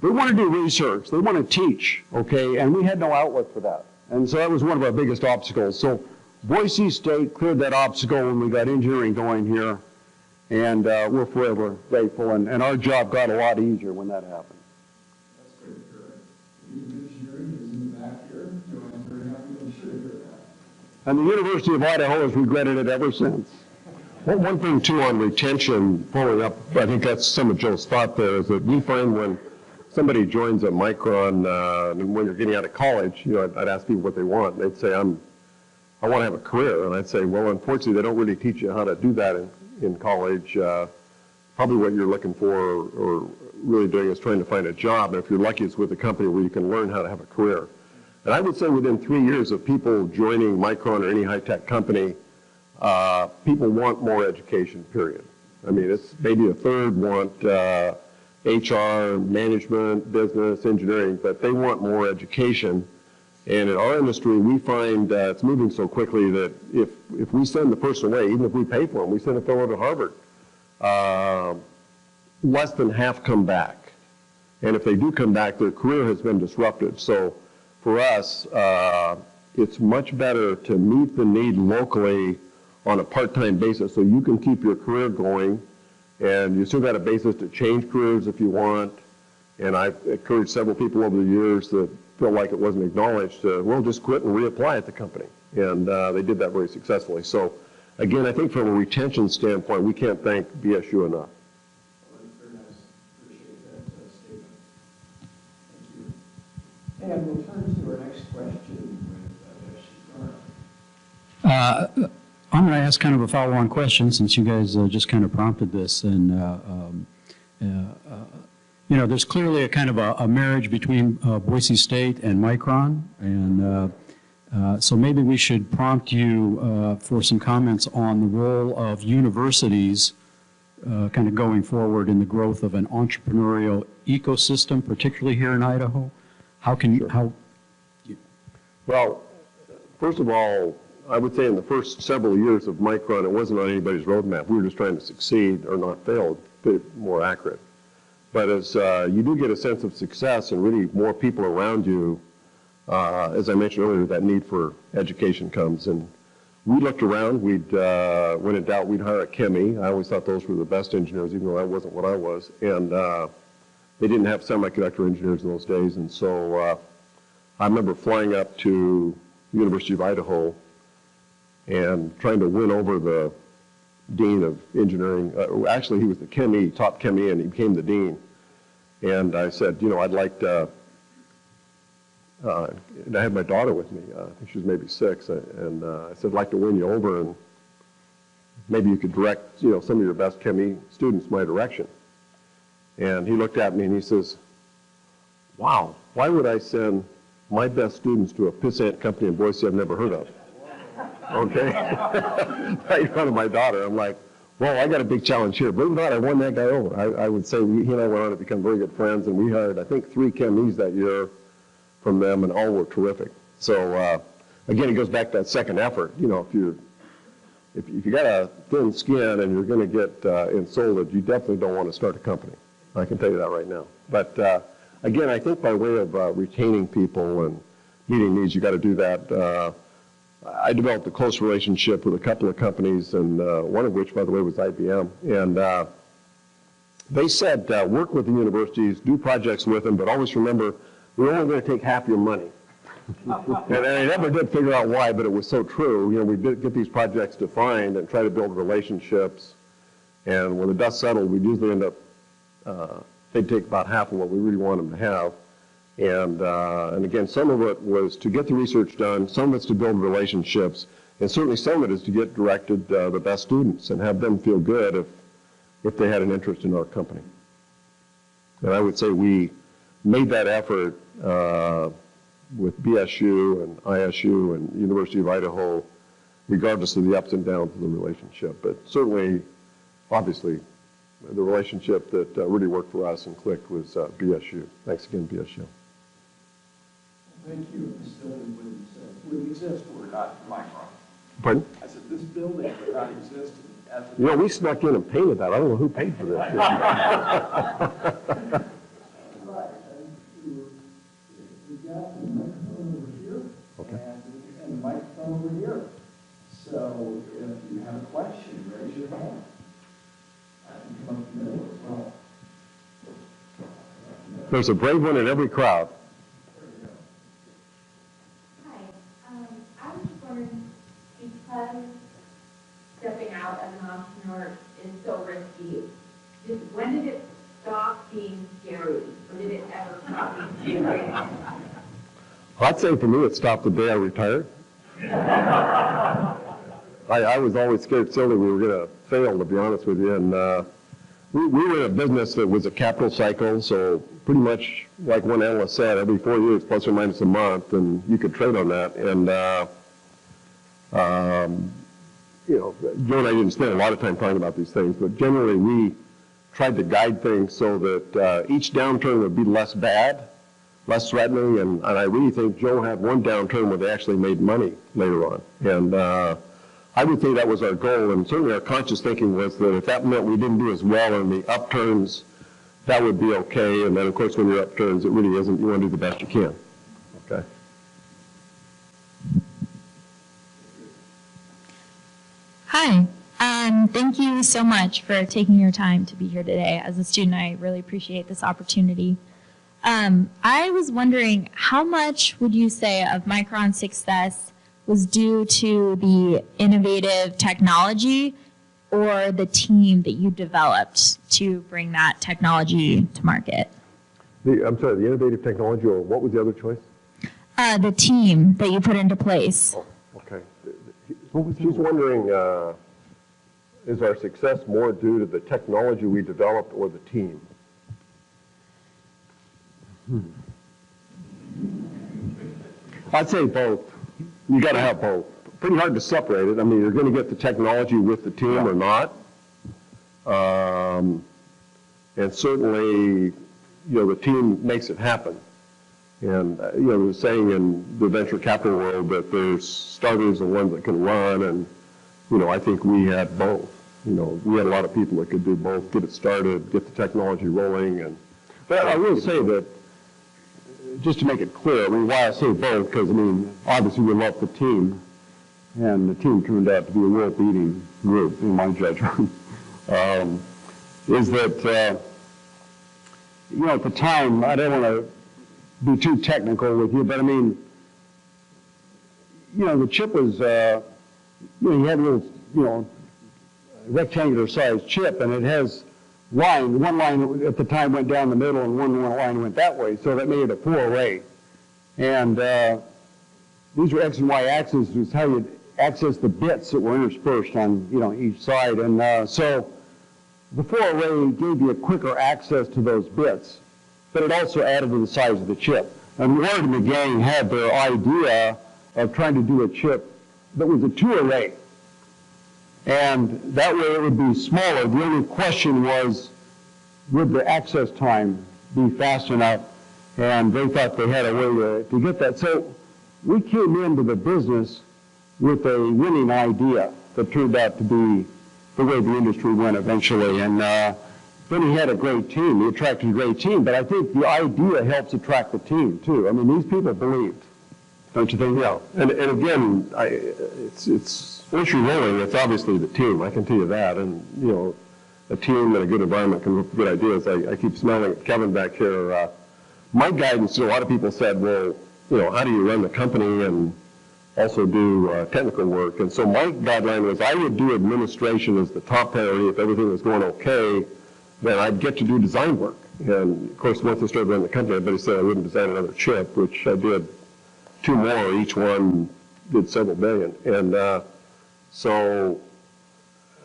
C: they want to do research, they want to teach, okay, and we had no outlet for that. And so that was one of our biggest obstacles. So Boise State cleared that obstacle when we got engineering going here, and we're forever grateful, and our job got a lot easier when that happened.
A: That's great, correct. Engineering is in the back here. I'm very happy to hear that.
C: And the University of Idaho has regretted it ever since.
B: Well, one thing too on retention, following up, I think that's some of Joe's thought there, is that we find when somebody joins a Micron, and when you're getting out of college, you know, I'd ask people what they want. They'd say, I want to have a career. And I'd say, well, unfortunately, they don't really teach you how to do that in college. Probably what you're looking for or really doing is trying to find a job. And if you're lucky, it's with a company where you can learn how to have a career. And I would say within 3 years of people joining Micron or any high-tech company, people want more education, period. I mean, it's maybe a third want HR, management, business, engineering, but they want more education. And in our industry, we find it's moving so quickly that if we send the person away, even if we pay for them, we send a fellow to Harvard, less than half come back. And if they do come back, their career has been disrupted. So for us, it's much better to meet the need locally on a part-time basis so you can keep your career going, and you still got a basis to change careers if you want. And I've encouraged several people over the years that feel like it wasn't acknowledged to, well, just quit and reapply at the company. And they did that very successfully. So again, I think from a retention standpoint, we can't thank BSU enough.
A: Very nice. Appreciate that statement. Thank you. And we'll turn to our next question with
E: I'm going to ask kind of a follow-on question since you guys just kind of prompted this. And, you know, there's clearly a kind of a marriage between Boise State and Micron. And So maybe we should prompt you for some comments on the role of universities kind of going forward in the growth of an entrepreneurial ecosystem, particularly here in Idaho. How can you, how?
B: Well, first of all, I would say in the first several years of Micron, it wasn't on anybody's roadmap. We were just trying to succeed, or not fail, to be more accurate. But as you do get a sense of success and really more people around you, as I mentioned earlier, that need for education comes. And we looked around. When in doubt, we'd hire a chemie. I always thought those were the best engineers, even though that wasn't what I was. And they didn't have semiconductor engineers in those days. And so I remember flying up to the University of Idaho and trying to win over the dean of engineering. Actually, he was the chemie, top chemie, and he became the dean. And I said, you know, I'd like to, and I had my daughter with me. I think she was maybe 6. And I said, I'd like to win you over, and maybe you could direct, you know, some of your best chemie students my direction. And he looked at me and he says, wow, why would I send my best students to a pissant company in Boise I've never heard of? Okay? Right in front of my daughter. I'm like, well, I got a big challenge here. Believe it or not, I won that guy over. I would say he and I went on to become very good friends, and we hired, I think, 3 chemies that year from them, and all were terrific. So, again, it goes back to that second effort. You know, if you got a thin skin and you're going to get insulted, you definitely don't want to start a company. I can tell you that right now. But, again, I think by way of retaining people and meeting needs, you got to do that. I developed a close relationship with a couple of companies, and one of which, by the way, was IBM. And they said, work with the universities, do projects with them, but always remember, we're only going to take half your money. And I never did figure out why, but it was so true. You know, we did get these projects defined and try to build relationships. And when the dust settled, we'd usually end up, they'd take about half of what we really want them to have. And again, some of it was to get the research done, some of it's to build relationships, and certainly some of it is to get directed the best students and have them feel good if they had an interest in our company. And I would say we made that effort with BSU and ISU and University of Idaho, regardless of the ups and downs of the relationship. But certainly, obviously, the relationship that really worked for us and clicked was BSU. Thanks again, BSU.
A: Thank you. This building wouldn't exist were it not for Micron.
B: Pardon?
A: I said this building would not exist as a...
B: You know, we snuck in and painted that. I don't know who paid for this.
A: Right. We got the microphone over here,
B: Okay.
A: and the microphone over here. So if you have a question, raise your hand. I can come up the middle as well.
B: There's a brave one in every crowd.
F: Hi, I was just wondering, because stepping out as an entrepreneur is so risky, when did it stop being scary, or did it ever stop being scary?
B: I'd say for me it stopped the day I retired. I was always scared silly we were going to fail, to be honest with you. And we were in a business that was a capital cycle, so pretty much like one analyst said, every 4 years, plus or minus a month, and you could trade on that. And, you know, Joe and I didn't spend a lot of time talking about these things, but generally we tried to guide things so that each downturn would be less bad, less threatening, and I really think Joe had one downturn where they actually made money later on. And I would say that was our goal, and certainly our conscious thinking was that if that meant we didn't do as well in the upturns, that would be okay. And then, of course, when you're upturns, it really isn't. You want to do the best you can. Okay.
G: Hi. Thank you so much for taking your time to be here today. As a student, I really appreciate this opportunity. I was wondering, how much would you say of Micron's success was due to the innovative technology or the team that you developed to bring that technology to market?
B: I'm sorry, the innovative technology, or what was the other choice?
G: The team that you put into place.
B: Oh, okay. She's wondering, is our success more due to the technology we developed or the team? I'd say both. you got to have both. Pretty hard to separate it. I mean, you're going to get the technology with the team or not. And certainly, the team makes it happen. And, the saying in the venture capital world that there's starters and ones that can run, and, I think we had both. We had a lot of people that could do both, get it started, get the technology rolling. But I will say that, just to make it clear, why I say both, because, obviously we love the team, and the team turned out to be a world-beating group, in my judgment, is that, at the time, I don't want to be too technical with you, but the chip was, you had a little, rectangular sized chip, and it has one line at the time went down the middle and one line went that way, so that made it a 4-array. And these were X and Y axes, was how you access the bits that were interspersed on, each side. And so the 4-array gave you a quicker access to those bits, but it also added to the size of the chip. And Ward and the gang had their idea of trying to do a chip that was a 2-array. And that way it would be smaller. The only question was, would the access time be fast enough? And they thought they had a way to get that. So we came into the business with a winning idea that turned out to be the way the industry went eventually. And then he had a great team. He attracted a great team. But I think the idea helps attract the team, too. These people believed. Don't you think? Yeah. And again, it's once you're rolling, it's obviously the team. I can tell you that. And, a team and a good environment can have good ideas. I keep smelling at Kevin back here. My guidance, a lot of people said, well, how do you run the company and also do technical work? And so my guideline was I would do administration as the top priority. If everything was going okay, then I'd get to do design work. And, of course, once I started running the company, everybody said I wouldn't design another chip, which I did 2 more. Each one did several million. And so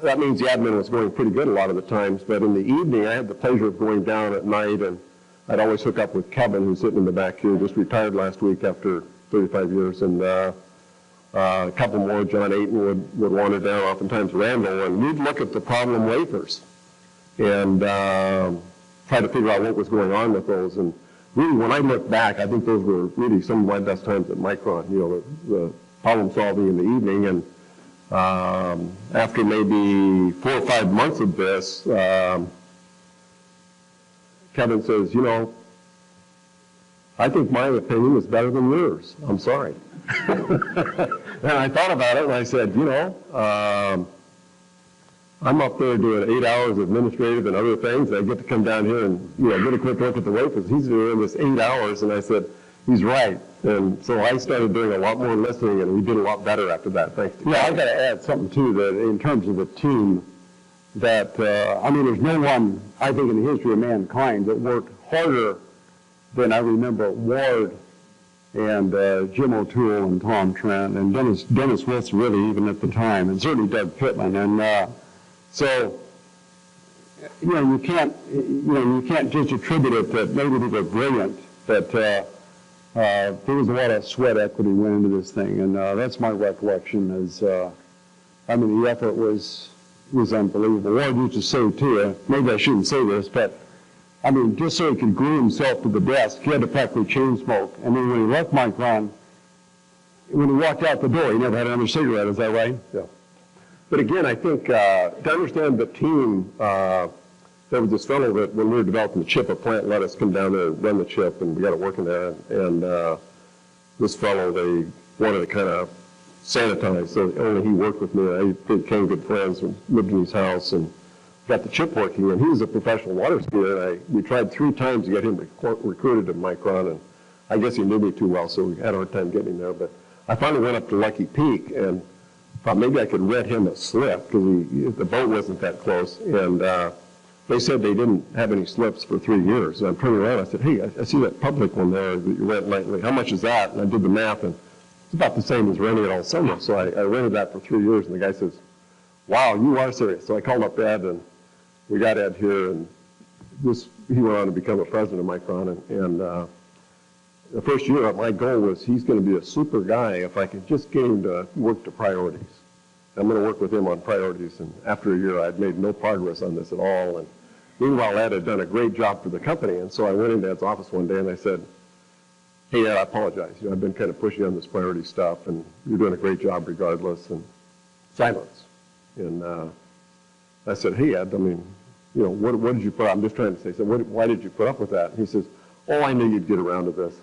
B: that means the admin was going pretty good a lot of the times. But in the evening, I had the pleasure of going down at night, and I'd always hook up with Kevin, who's sitting in the back here, just retired last week after 35 years. And a couple more, John Ayton would wander down, oftentimes Randall, and we'd look at the problem wafers and try to figure out what was going on with those. And really, when I look back, I think those were really some of my best times at Micron, the problem solving in the evening. And after maybe 4 or 5 months of this, Kevin says, I think my opinion is better than yours. I'm sorry. And I thought about it, and I said, I'm up there doing 8 hours of administrative and other things, and I get to come down here and, get a quick look at the wafers. He's doing this 8 hours, and I said, he's right. And so I started doing a lot more listening, and we did a lot better after that, thanks to I've got to add something, too, that in terms of the team, that, there's no one, I think, in the history of mankind that worked harder than I remember Ward and Jim O'Toole and Tom Trent and Dennis Wilson, really, even at the time, and certainly Doug Pittman. And so, you can't just attribute it that maybe they were brilliant, but there was a lot of sweat equity went into this thing, and that's my recollection. Is the effort was unbelievable. Ward used to say too, maybe I shouldn't say this, but just so he could glue himself to the desk, he had to practically chain smoke. And then when he left Micron, when he walked out the door, he never had another cigarette. Is that right? Yeah. But again, I think to understand the team, there was this fellow that when we were developing the chip, a plant let us come down there and run the chip, and we got it working there. And this fellow, they wanted to kind of sanitize, so only he worked with me. I became good friends and lived in his house and got the chip working. And he was a professional water skier, and we tried 3 times to get him recruited to Micron, and I guess he knew me too well, so we had a hard time getting him there. But I finally went up to Lucky Peak and thought maybe I could rent him a slip, because the boat wasn't that close. And they said they didn't have any slips for 3 years. And I'm turning around, I said, hey, I see that public one there that you rent nightly. How much is that? And I did the math, and it's about the same as renting it all summer. So I rented that for 3 years, and the guy says, wow, you are serious. So I called up Ed, and we got Ed here, and he went on to become a president of Micron. And the first year, my goal was he's going to be a super guy if I could just get him to work to priorities. I'm going to work with him on priorities, and after a year, I'd made no progress on this at all. And meanwhile, Ed had done a great job for the company, and so I went into Ed's office one day and I said, "Hey, Ed, I apologize. I've been kind of pushing on this priority stuff, and you're doing a great job regardless." And silence. And I said, "Hey, Ed, I mean, what did you put up?" I'm just trying to say, so why did you put up with that? And he says, "Oh, I knew you'd get around to this."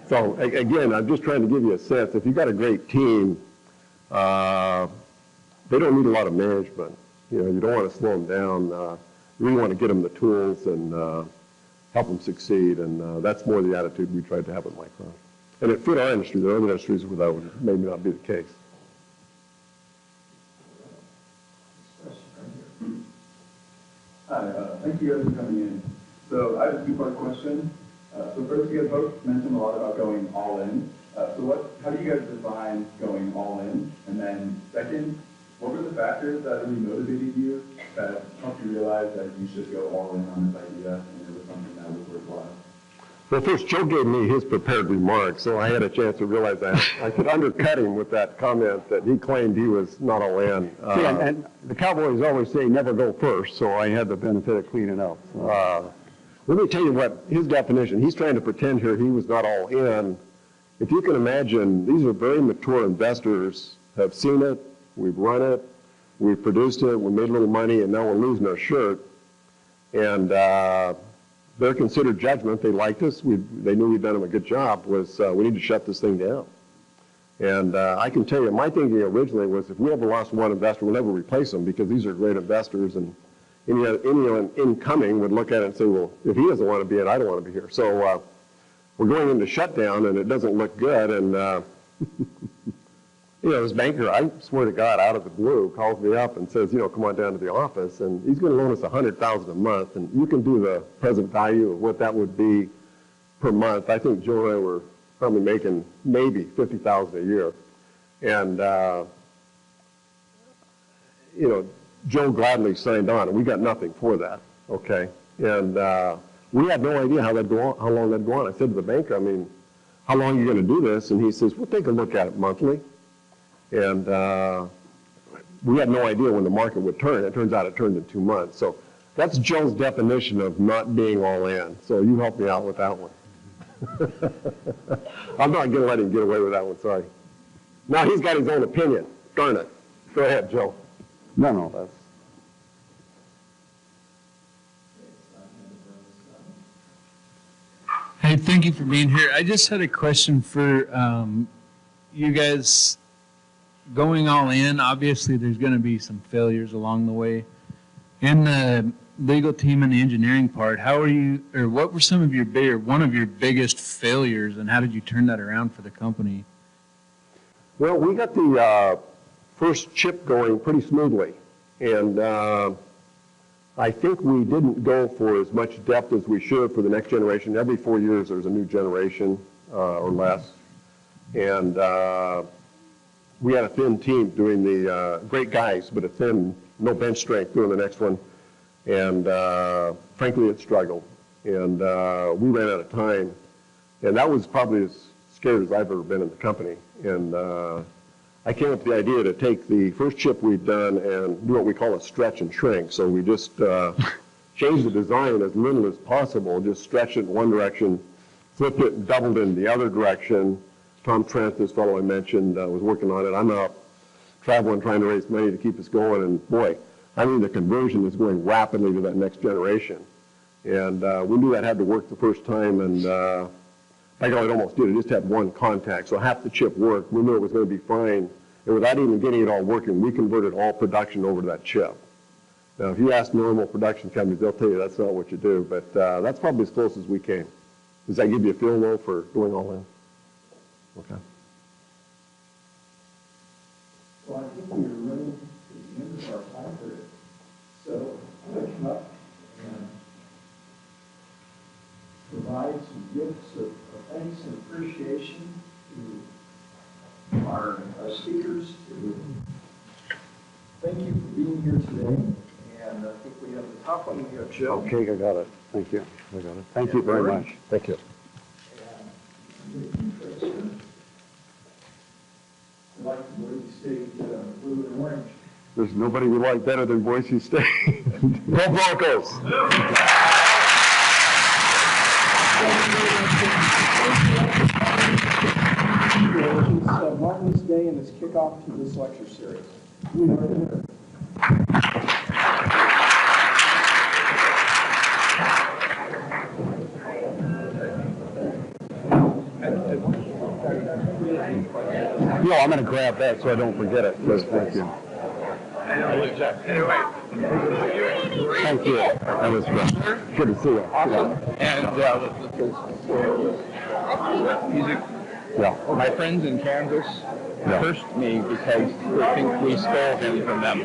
B: So again, I'm just trying to give you a sense. If you've got a great team, they don't need a lot of management. You don't want to slow them down. You really want to get them the tools and help them succeed. And that's more the attitude we tried to have at Micron. And it fit our industry. There are other industries where that would maybe not be the case.
H: Hi, thank you guys for coming in. So I have a two-part question. So first, you guys both mentioned a lot about going all in. How do you guys define going all in? And then second, what were the factors that really motivated you that helped you realize that you should go all in on this idea and it was something that was worthwhile?
B: Well, first, Joe gave me his prepared remarks, so I had a chance to realize that I could undercut him with that comment that he claimed he was not all in.
C: And the Cowboys always say never go first, so I had the benefit of cleaning up.
B: Let me tell you what his definition, he's trying to pretend here he was not all in. If you can imagine, these are very mature investors, have seen it, we've run it, we've produced it, we made a little money, and now we're losing our shirt. And their considered judgment, they liked us, they knew we'd done them a good job, was we need to shut this thing down. And I can tell you, my thinking originally was if we ever lost one investor, we'll never replace them because these are great investors, and anyone incoming would look at it and say, well, if he doesn't want to be in, I don't want to be here. So we're going into shutdown, and it doesn't look good. And this banker, I swear to God, out of the blue, calls me up and says, come on down to the office, and he's going to loan us $100,000 a month, and you can do the present value of what that would be per month. I think Joe and I were probably making maybe $50,000 a year, and Joe gladly signed on, and we got nothing for that. Okay, and we had no idea how long that'd go on. I said to the banker, how long are you going to do this? And he says, we'll take a look at it monthly. And we had no idea when the market would turn. It turns out it turned in 2 months. So that's Joe's definition of not being all in. So you help me out with that one. I'm not going to let him get away with that one, sorry. Now he's got his own opinion. Darn it. Go ahead, Joe.
C: No, that's...
I: Hey, thank you for being here. I just had a question for you guys. Going all in, obviously there's going to be some failures along the way. In the legal team and the engineering part, what were some of one of your biggest failures, and how did you turn that around for the company?
B: Well, we got the first chip going pretty smoothly, and I think we didn't go for as much depth as we should for the next generation. Every 4 years there's a new generation or less, and we had a thin team doing the great guys, but a thin, no bench strength doing the next one. And frankly, it struggled. And we ran out of time. And that was probably as scared as I've ever been in the company. And I came up with the idea to take the first chip we'd done and do what we call a stretch and shrink. So we just changed the design as little as possible, just stretched it in one direction, flipped it and doubled it in the other direction. Tom Trent, this fellow I mentioned, was working on it. I'm out traveling, trying to raise money to keep us going, and boy, the conversion is going rapidly to that next generation. And we knew that had to work the first time, and it almost did. It just had one contact, so half the chip worked. We knew it was going to be fine, and without even getting it all working, we converted all production over to that chip. Now, if you ask normal production companies, they'll tell you that's not what you do, but that's probably as close as we came. Does that give you a feel, though, for going all in? Okay.
A: Well, I think we're running to the end of our time period. So I'm going to come up and provide some gifts of thanks and appreciation to our speakers. Thank you for being here today. And I think we have the top one. We have Joe.
C: Okay, I got it. Thank you. I got it. Thank you very much.
B: Thank you.
A: I like the Boise State blue and orange.
B: There's nobody we like better than Boise State. Go Broncos!
A: Let's mark this day and this kickoff to this lecture series.
C: No, I'm going to grab that so I don't forget it. Yes, thank you. Thank you. That was good to see you.
J: Awesome. And my friends in Kansas cursed me because they think we stole him from them.